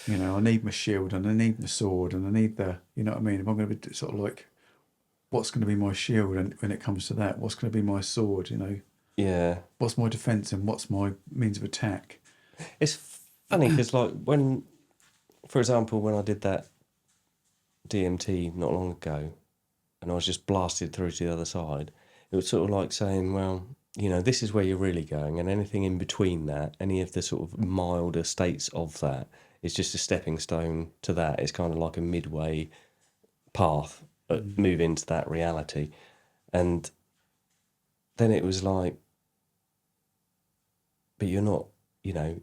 you know, I need my shield and I need my sword and I need the, you know what I mean? If I'm going to be sort of like, what's going to be my shield, and when it comes to that, what's going to be my sword? You know, Yeah. what's my defense and what's my means of attack? It's funny because, like, when, for example, when I did that DMT not long ago, and I was just blasted through to the other side, it was sort of like saying, well, you know, this is where you're really going, and anything in between that, any of the sort of milder states of that, is just a stepping stone to that. It's kind of like a midway path, move into that reality. And then it was like, but you're not, you know,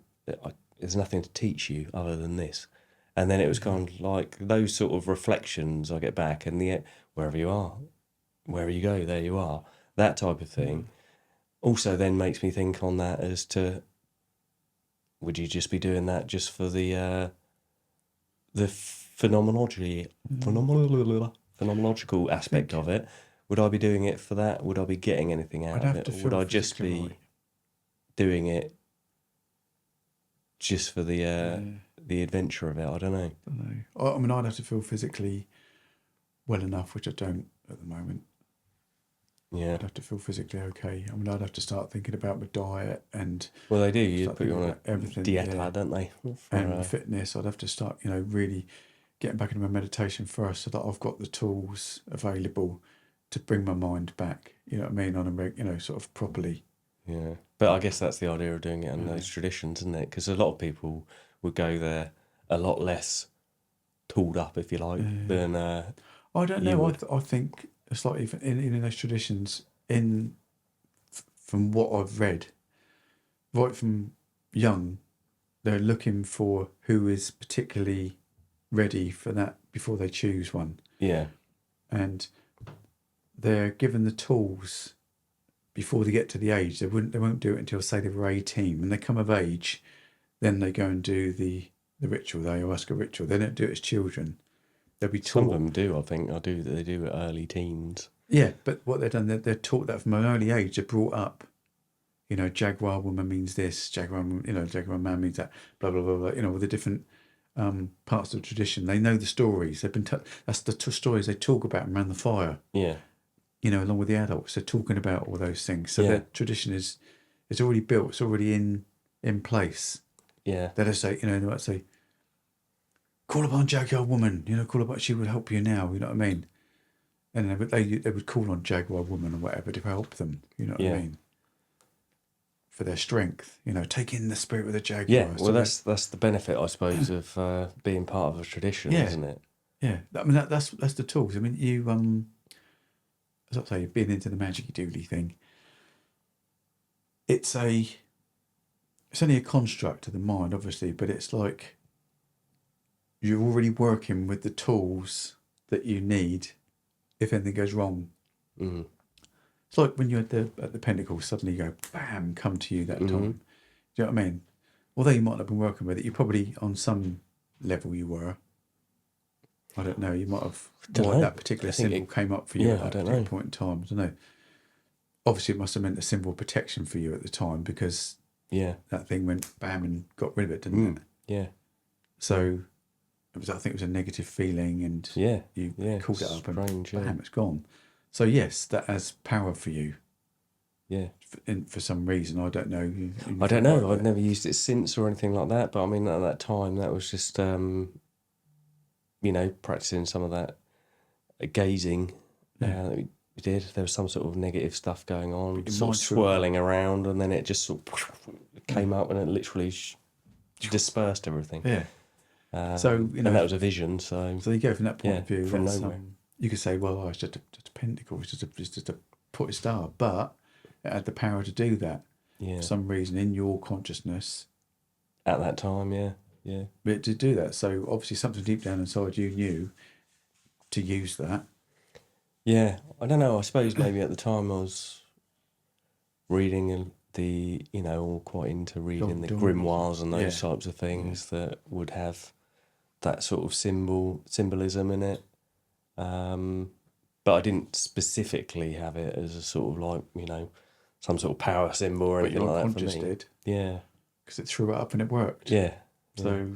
there's nothing to teach you other than this. And then it was kind of like those sort of reflections I get back, and wherever you are, wherever you go, there you are, that type of thing. Also then makes me think on that as to, would you just be doing that just for the phenomenological aspect of it? Would I be doing it for that? Would I be getting anything out of it? Or would I just be doing it just for the adventure of it? I don't know. I mean, I'd have to feel physically well enough, which I don't at the moment. Yeah. I'd have to feel physically okay. I mean, I'd have to start thinking about my diet and... Well, they do. You put you on a everything, dieta, don't they? And fitness. I'd have to start, you know, really getting back into my meditation first, so that I've got the tools available to bring my mind back. You know what I mean? On a you know, sort of properly. Yeah, but I guess that's the idea of doing it in those traditions, isn't it? Because a lot of people would go there a lot less tooled up, if you like, than I don't know. I think it's like even in those traditions, from what I've read, right from young, they're looking for who is particularly ready for that before they choose one. Yeah. And they're given the tools before they get to the age. They won't do it until, say, they were 18. When they come of age, then they go and do the ritual, the ayahuasca ritual. They don't do it as children. They'll be taught. Some of them do, I think. They do it early teens. Yeah, but what they've done, they're taught that from an early age. They're brought up, you know, Jaguar woman means this, Jaguar man means that, blah, blah, blah, blah. You know, all the different parts of the tradition. They know the stories. They've been that's the stories they talk about around the fire. Yeah. You know, along with the adults, they're talking about all those things. So their tradition is already built. It's already in place. Yeah. They just say, you know, they might say, call upon Jaguar woman. You know, call upon, she would help you now. You know what I mean? And they would call on Jaguar woman or whatever to help them. You know what I mean? For their strength, you know, take in the spirit of the Jaguar. Yeah, well, that's the benefit, I suppose, of being part of a tradition, isn't it? Yeah, I mean that's the tools. I mean, you as I say, you've been into the magic-y doodly thing. it's only a construct of the mind, obviously, but it's like you're already working with the tools that you need if anything goes wrong. Mm. It's like when you're at the pentacle, suddenly you go, bam, come to you that time. Do you know what I mean? Although you might not have been working with it, you probably, on some level you were. I don't know, you might have, why that particular symbol came up for you at that particular point in time. I don't know. Obviously, it must have meant a symbol of protection for you at the time, because that thing went bam and got rid of it, didn't it? Yeah. So I think it was a negative feeling, and you called it up and bam, it's gone. So yes, that has power for you. Yeah. For some reason, I don't know. I don't know. I've never used it since or anything like that. But I mean, at that time, that was just, practicing some of that gazing that we did. There was some sort of negative stuff going on, sort of swirling around, and then it just sort of came up and it literally dispersed everything. Yeah. So and that was a vision. So you go from that point of view. From nowhere. You could say, well, it's just a pentacle. It's just a put star, but it had the power to do that. Yeah. For some reason in your consciousness. At that time, yeah. But it did do that. So obviously something deep down inside you knew to use that. Yeah, I don't know. I suppose maybe at the time I was reading all quite into reading the grimoires and those types of things that would have that sort of symbolism in it. But I didn't specifically have it as a sort of like, some sort of power symbol or anything like that for me. Did. Yeah. Because it threw it up and it worked. Yeah. So,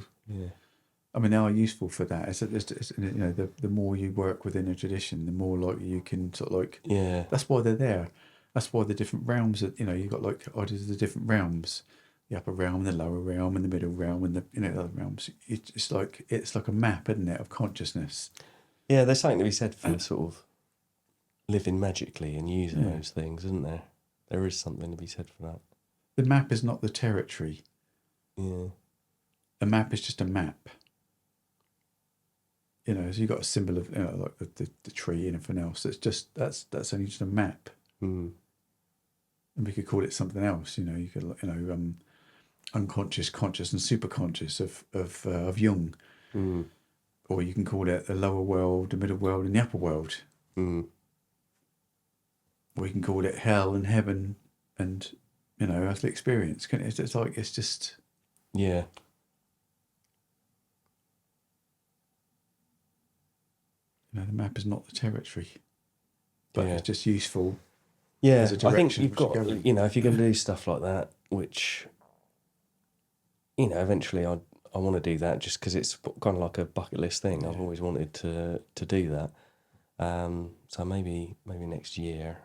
I mean, they are useful for that. It's the more you work within a tradition, the more likely you can sort of like. Yeah. That's why they're there. That's why the different realms that you've got like ideas of the different realms, the upper realm, the lower realm, and the middle realm, and the other realms. It's like a map, isn't it, of consciousness? Yeah, there's something to be said for sort of living magically and using those things, isn't there? There is something to be said for that. The map is not the territory. Yeah. A map is just a map. So you've got a symbol of like the tree and everything else. It's just that's only just a map. Mm. And we could call it something else. You could unconscious, conscious, and superconscious of Jung. Mm. Or you can call it the lower world, the middle world, and the upper world. Mm. Or you can call it hell and heaven and earthly experience. It's just yeah. The map is not the territory, but it's just useful. Yeah, as a direction. I think you've got if you're going to do stuff like that, which eventually I want to do that just because it's kind of like a bucket list thing. I've always wanted to do that. So maybe next year,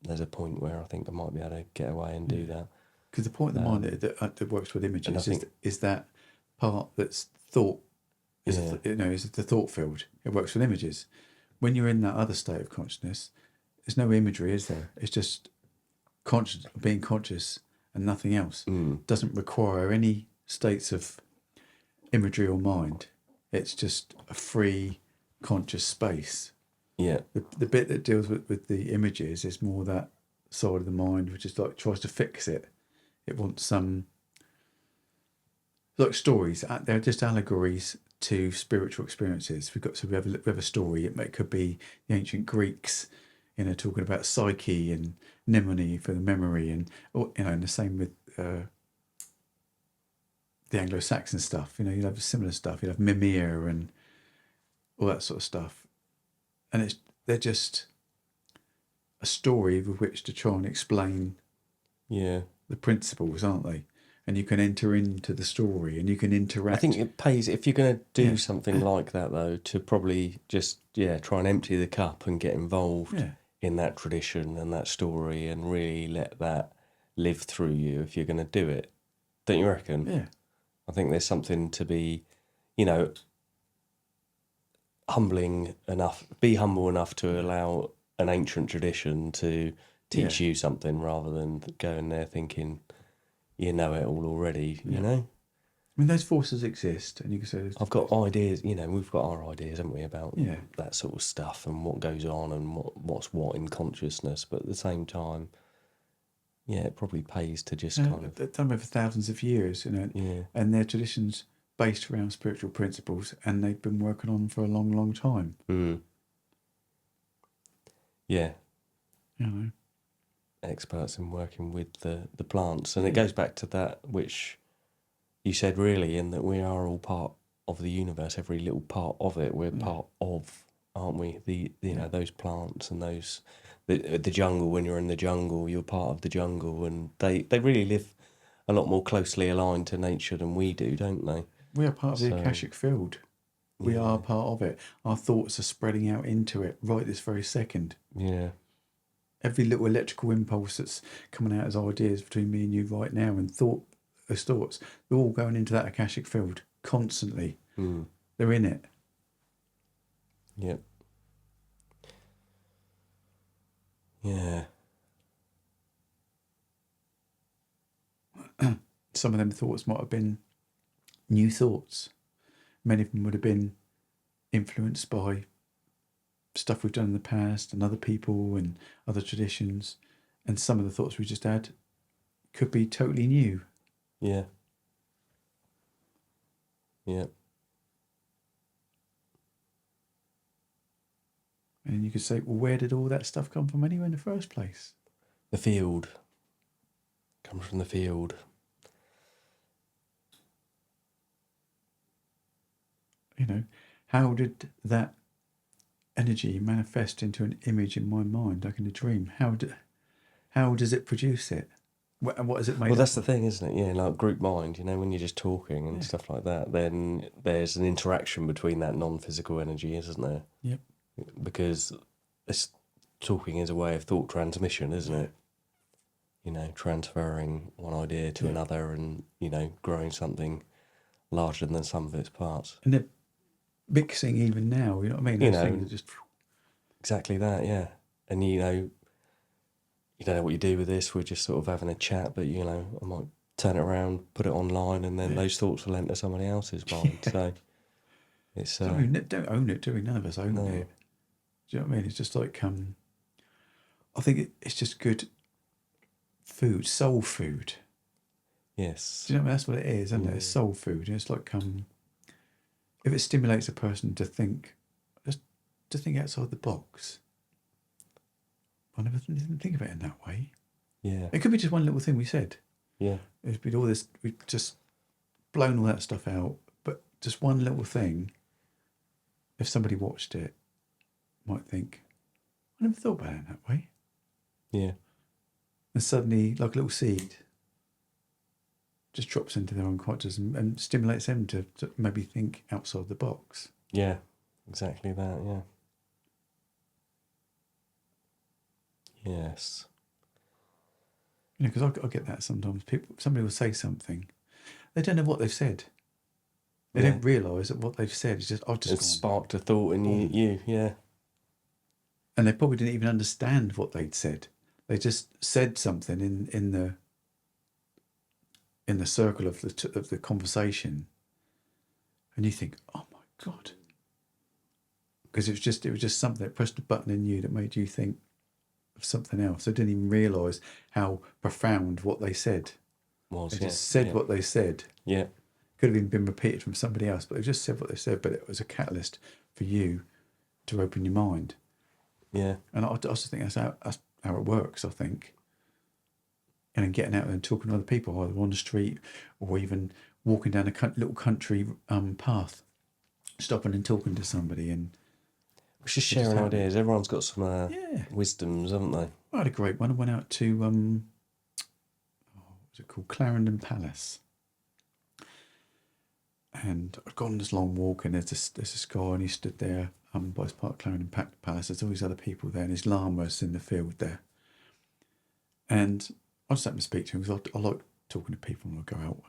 there's a point where I think I might be able to get away and do that. Because the point of the mind that works with images is that part that's thought. Is the thought field. It works with images. When you're in that other state of consciousness, there's no imagery, is there? It's just being conscious and nothing else. Doesn't require any states of imagery or mind. It's just a free conscious space. Yeah. The bit that deals with the images is more that side of the mind, which is like tries to fix it. It wants some like stories. They're just allegories to spiritual experiences. We have a story. It could be the ancient Greeks, talking about psyche and mnemone for the memory, and and the same with the Anglo-Saxon stuff. You'd have similar stuff. You'd have Mimir and all that sort of stuff, and they're just a story with which to try and explain the principles, aren't they? And you can enter into the story and you can interact. I think it pays, if you're going to do something like that, though, to probably just, try and empty the cup and get involved in that tradition and that story and really let that live through you if you're going to do it. Don't you reckon? Yeah. I think there's something to be, humbling enough, be humble enough to allow an ancient tradition to teach you something rather than going there thinking, you know it all already, you know? I mean, those forces exist, and you can say... I've got ideas, we've got our ideas, haven't we, about that sort of stuff and what goes on and what's what in consciousness, but at the same time, Yeah, it probably pays to just kind of. They've done it for thousands of years, Yeah. and their traditions based around spiritual principles, and they've been working on for a long, long time. Mm. Yeah. You know, Experts in working with the plants. And it goes back to that which you said, really, in that we are all part of the universe, every little part of it, we're part of, aren't we? You know, those plants and those, the jungle, when you're in the jungle, you're part of the jungle, and they really live a lot more closely aligned to nature than we do, don't they? we are part of the Akashic field. We Yeah. are part of it. Our thoughts are spreading out into it right this very second. Yeah. Every little electrical impulse that's coming out as ideas between me and you right now, and those thoughts, they're all going into that Akashic field constantly. Mm. They're in it. Yep. Yeah. Some of them thoughts might have been new thoughts. Many of them would have been influenced by stuff we've done in the past and other people and other traditions. And some of the thoughts we just had could be totally new. Yeah. Yeah. And you could say, well, where did all that stuff come from anyway in the first place? The field. Comes from the field. You know, how did that energy manifest into an image in my mind, like in a dream? How does it produce it? What is it made Well, of? that's the thing, isn't it? Yeah, like group mind, you know, when you're just talking and stuff like that, then there's an interaction between that non-physical energy, isn't there? Yep. Because talking is a way of thought transmission, isn't it? You know, transferring one idea to another and, you know, growing something larger than the sum of its parts. And they're mixing even now, you know what I mean? You Those know, things are just... Exactly that, yeah. And, you know, you don't know what you do with this. We're just sort of having a chat, but, you know, I might turn it around, put it online, and then those thoughts will enter somebody else's mind. So it's... don't own it, do we? None of us own it. Do you know what I mean? It's just like... I think it's just good food, soul food. Yes. Do you know what I mean? That's what it is, isn't it? It's soul food. It's like... if it stimulates a person to think... just to think outside the box... I never didn't think of it in that way. Yeah. It could be just one little thing we said. Yeah. It'd be all this, we've just blown all that stuff out, but just one little thing, if somebody watched it, might think, I never thought about it in that way. Yeah. And suddenly, like a little seed, just drops into their unconscious and stimulates them to maybe think outside the box. Yeah. Exactly that, yeah. Yes. You know, because I get that sometimes. Somebody will say something, they don't know what they've said. They don't realise that what they've said is just... It's sparked a thought in you, yeah. And they probably didn't even understand what they'd said. They just said something in the circle of the conversation, and you think, "Oh my God," because it was just something that pressed a button in you that made you think of something else. They didn't even realise how profound what they said was. They just said what they said. Yeah. Could have even been repeated from somebody else, but they just said what they said. But it was a catalyst for you to open your mind. Yeah. And I also think that's how it works, I think. And getting out there and talking to other people, either on the street or even walking down a little country path, stopping and talking to somebody. And it's just sharing ideas. Everyone's got some wisdoms, haven't they? I had a great one. I went out to, what's it called? Clarendon Palace. And I'd gone on this long walk, and there's this guy, and he stood there by his part, Clarendon Palace. There's all these other people there, and his llamas in the field there. And I just happened to speak to him because I like talking to people when I go out.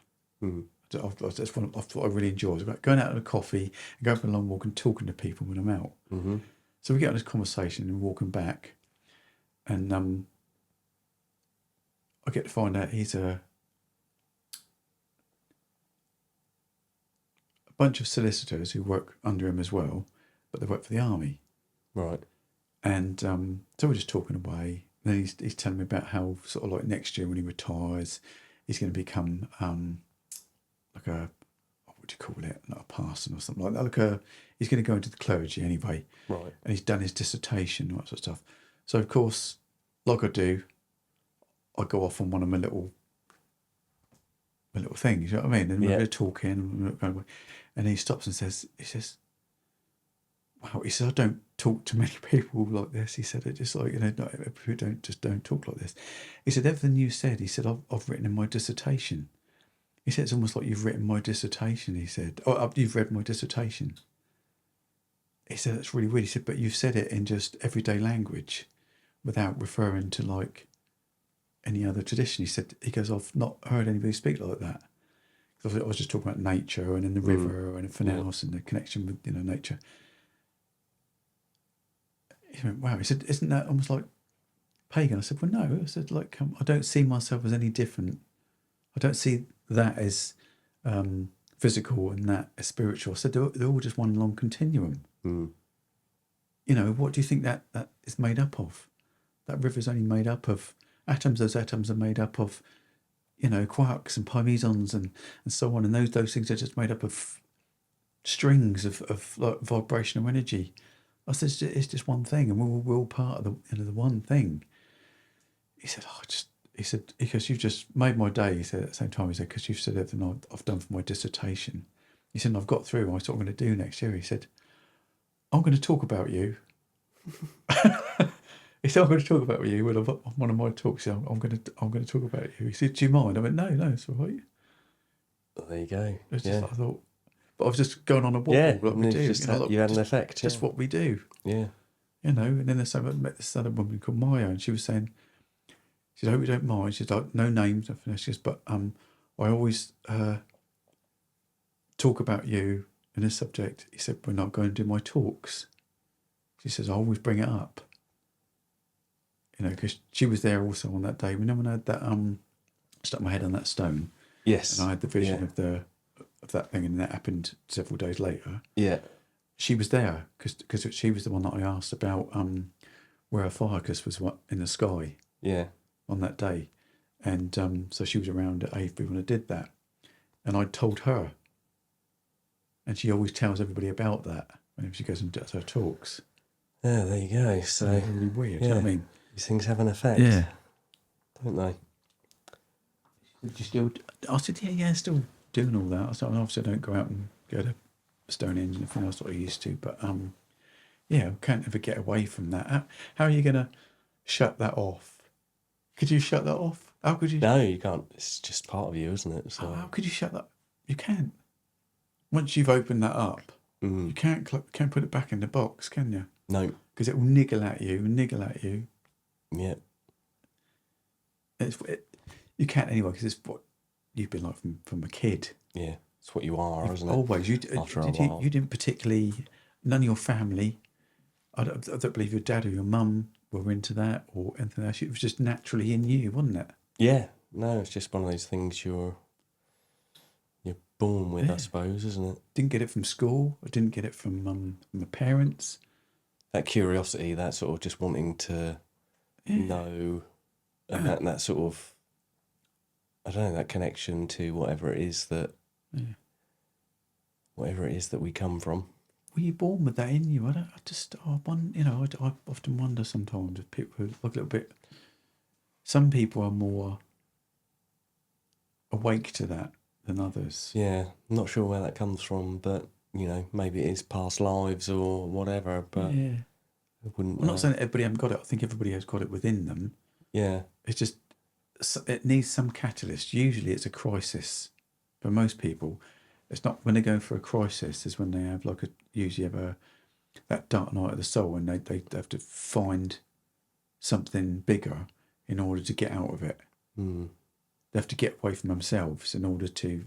That's what I really enjoy. It's about going out on a coffee and going for a long walk and talking to people when I'm out. Mm-hmm. So we get on this conversation and walking back, and I get to find out he's a bunch of solicitors who work under him as well, but they work for the army. Right. And so we're just talking away. then he's telling me about how sort of like next year when he retires, he's going to become like a, what would you call it? Not a parson or something like that. Like he's going to go into the clergy anyway. Right. And he's done his dissertation, all that sort of stuff. So of course, like I do, I go off on one of my little things. You know what I mean? And we're talking, and he stops and says, wow, he said, I don't talk to many people like this. He said, it just like, you know, not people don't talk like this. He said, everything you said, he said, I've written in my dissertation. He said, it's almost like you've written my dissertation. He said, oh, you've read my dissertation. He said, that's really weird. He said, but you've said it in just everyday language without referring to like any other tradition. He goes, I've not heard anybody speak like that. I was just talking about nature and in the river and everything else and the connection with, you know, nature. He went, wow. He said, isn't that almost like pagan? I said, well, no. I said, like, I don't see myself as any different. I don't see that as physical and that as spiritual. I said, they're all just one long continuum. Mm. You know, what do you think that is made up of? That river's only made up of atoms. Those atoms are made up of, you know, quarks and pi-mesons and so on. And those things are just made up of strings of like vibrational energy. I said, it's just one thing, and we're all part of the one thing. He said, he said, because you've just made my day. He said at the same time, he said, because you've said everything I've done for my dissertation. He said, and I've got through. What I'm going to do next year. He said, I'm going to talk about you. He said, I'm going to talk about you when on one of my talks. He said, I'm going to talk about you. He said, do you mind? I went, no, it's all right. Well, there you go. It was just, I thought, but I was just going on a wobble like we do. Just you had an effect. Just what we do. Yeah. You know, and then I met this other woman called Maya, and she was saying, she said, I hope you don't mind. She's like, no names, nothing else. She says, but I always talk about you in this subject. He said, when I go and do my talks. She says, I always bring it up. You know, because she was there also on that day. When I had that, stuck my head on that stone. Yes. And I had the vision of that thing, and that happened several days later. Yeah. She was there because she was the one that I asked about where her ficus was in the sky. Yeah. On that day, and so she was around at Avebury when I did that, and I told her, and she always tells everybody about that whenever she goes and does her talks. Yeah, there you go. So it's really weird. You know what I mean? These things have an effect. Yeah. Don't they? Did you still? I said, yeah, still doing all that. I said, obviously I don't go out and go to Stonehenge and everything else that I used to, but I can't ever get away from that. How are you going to shut that off? Could you shut that off? How could you? No, you can't. It's just part of you, isn't it? So how could you shut that? You can't. Once you've opened that up, you can't put it back in the box, can you? No. Because it will niggle at you. Yeah. You can't anyway, because it's what you've been like from a kid. Yeah, it's what you are, isn't it? Always. You didn't particularly. None of your family. I don't believe your dad or your mum were into that or anything else. It was just naturally in you, wasn't it? Yeah. No, it's just one of those things you're born with, I suppose, isn't it? Didn't get it from school. I didn't get it from my parents. That curiosity, that sort of just wanting to know, and that sort of, I don't know, that connection to whatever it is that we come from. Were you born with that in you? I often wonder sometimes if people are like a little bit. Some people are more awake to that than others. Yeah, I'm not sure where that comes from, but maybe it is past lives or whatever. But I wouldn't. I'm not saying that everybody hasn't got it. I think everybody has got it within them. Yeah, it's just it needs some catalyst. Usually, it's a crisis. For most people, it's not when they're going through a crisis. Is when they have that dark night of the soul, and they have to find something bigger in order to get out of it. Mm. They have to get away from themselves in order to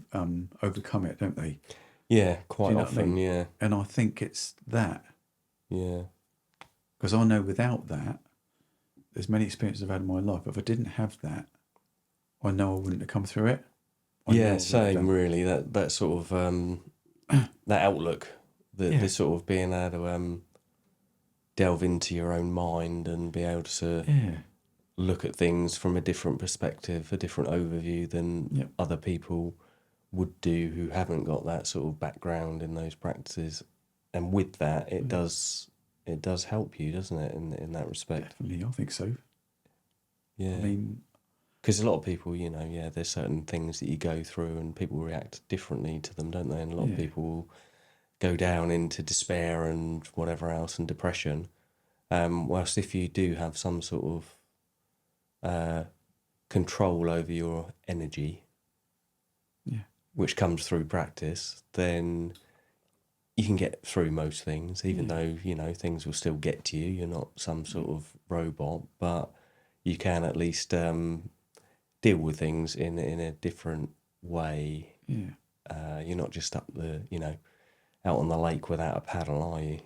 overcome it, don't they? Yeah, quite often, I mean? yeah. And I think it's that. Yeah. Because I know without that, there's many experiences I've had in my life. If I didn't have that, I know I wouldn't have come through it. Same, really. That sort of, that outlook, the sort of being able to delve into your own mind and be able to look at things from a different perspective, a different overview than Yep. other people would do who haven't got that sort of background in those practices. And with that, it does help you, doesn't it, in that respect? Definitely, I think so. Yeah. I mean, because a lot of people, there's certain things that you go through and people react differently to them, don't they? And a lot of people will go down into despair and whatever else and depression. Whilst if you do have some sort of control over your energy, which comes through practice, then you can get through most things, even though, things will still get to you. You're not some sort of robot, but you can at least deal with things in a different way. Yeah. You're not just out on the lake without a paddle, are you?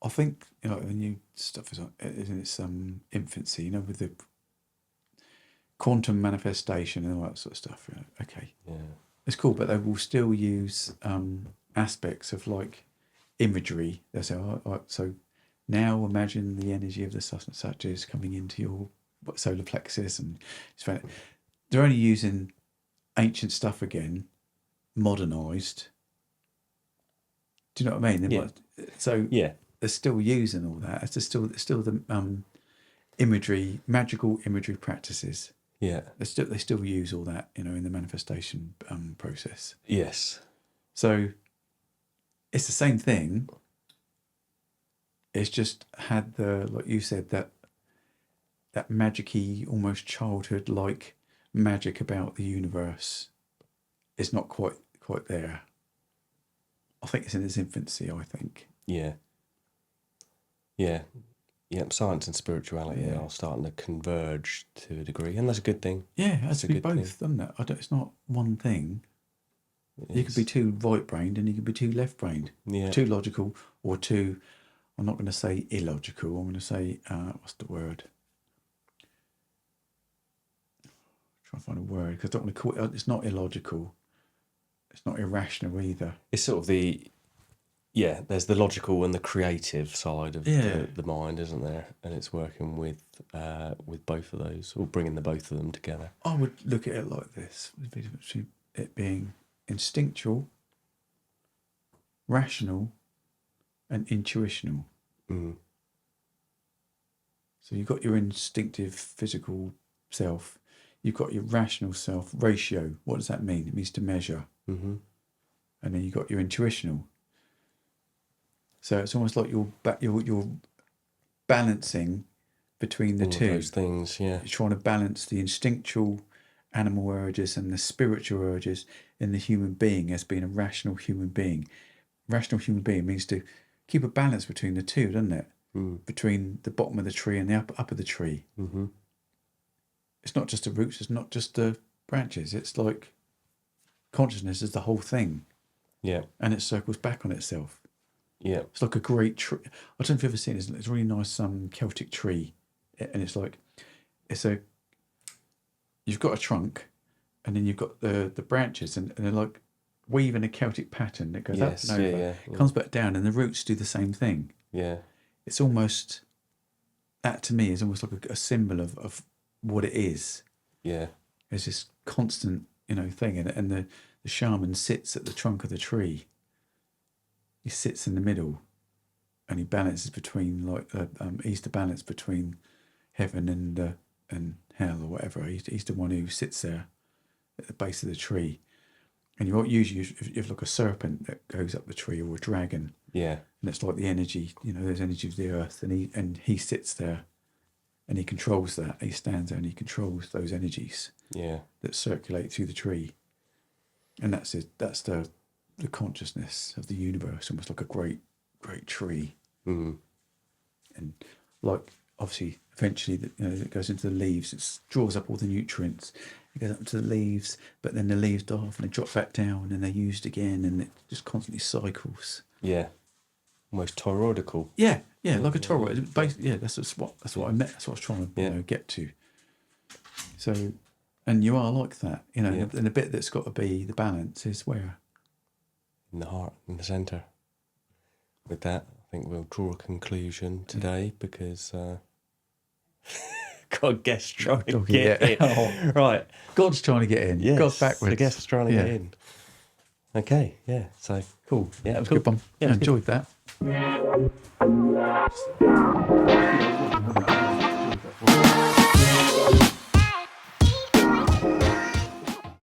I think, when new stuff is in its infancy, with the quantum manifestation and all that sort of stuff. Okay. Yeah. It's cool, but they will still use aspects of like imagery. They say, so now imagine the energy of the such and such is coming into your solar plexus, and they're only using ancient stuff again, modernized. Do you know what I mean? They're still using all that. It's still the imagery, magical imagery practices. Yeah. They still use all that, in the manifestation process. Yes. So it's the same thing. It's just had like you said, that magic-y, almost childhood-like magic about the universe is not quite there. I think it's in its infancy, I think. Yeah. Yeah. Yep, science and spirituality are starting to converge to a degree, and that's a good thing. Yeah, it has That's to a be good both, thing. doesn't it? It's not one thing. You It's- could be too right-brained and you could be too left-brained. Yeah. Too logical or too, I'm not going to say illogical, I'm going to say, what's the word? Try and find a word, because I don't want to call it, it's not illogical. It's not irrational either. It's sort of there's the logical and the creative side of the mind, isn't there? And it's working with both of those, or bringing the both of them together. I would look at it like this: it being instinctual, rational, and intuitional. Mm. So you've got your instinctive physical self, you've got your rational self. Ratio, what does that mean? It means to measure. Mm-hmm. And then you've got your intuitional. So it's almost like you're balancing between the All two. of those things, yeah. You're trying to balance the instinctual animal urges and the spiritual urges in the human being as being a rational human being. Rational human being means to keep a balance between the two, doesn't it? Mm. Between the bottom of the tree and the up of the tree. Mm-hmm. It's not just the roots, it's not just the branches. It's like consciousness is the whole thing. Yeah. And it circles back on itself. Yeah. It's like a great tree. I don't know if you've ever seen it. It's a really nice Celtic tree. And it's like, you've got a trunk and then you've got the branches and they're like weaving a Celtic pattern that goes up and over. Yeah. Comes back down and the roots do the same thing. Yeah. It's almost, that to me is almost like a symbol of what it is. Yeah. It's this constant, thing. And the shaman sits at the trunk of the tree. He sits in the middle and he balances between, like, he's the balance between heaven and hell or whatever. He's the one who sits there at the base of the tree. And usually you have like a serpent that goes up the tree or a dragon. Yeah. And it's like the energy, there's energy of the earth, and he sits there and he controls that. He stands there and he controls those energies that circulate through the tree. And that's it. That's the consciousness of the universe, almost like a great tree. Mm. And like, obviously, eventually, it goes into the leaves. It draws up all the nutrients. It goes up into the leaves, but then the leaves die off and they drop back down and they're used again, and it just constantly cycles. Yeah. Almost toroidal. Yeah, like a toroid. That's what I meant. That's what I was trying to get to. So, and you are like that, and the bit that's got to be the balance is where? In the heart, in the centre. With that, I think we'll draw a conclusion today because God, guest trying to doggy, get yeah. in. Oh. Right. God's trying to get in. Yes. God's backwards. The guest's trying to Yeah. get in. Okay. Yeah. So Cool. Yeah, That was cool. a good one. Yeah, I it was good. enjoyed that.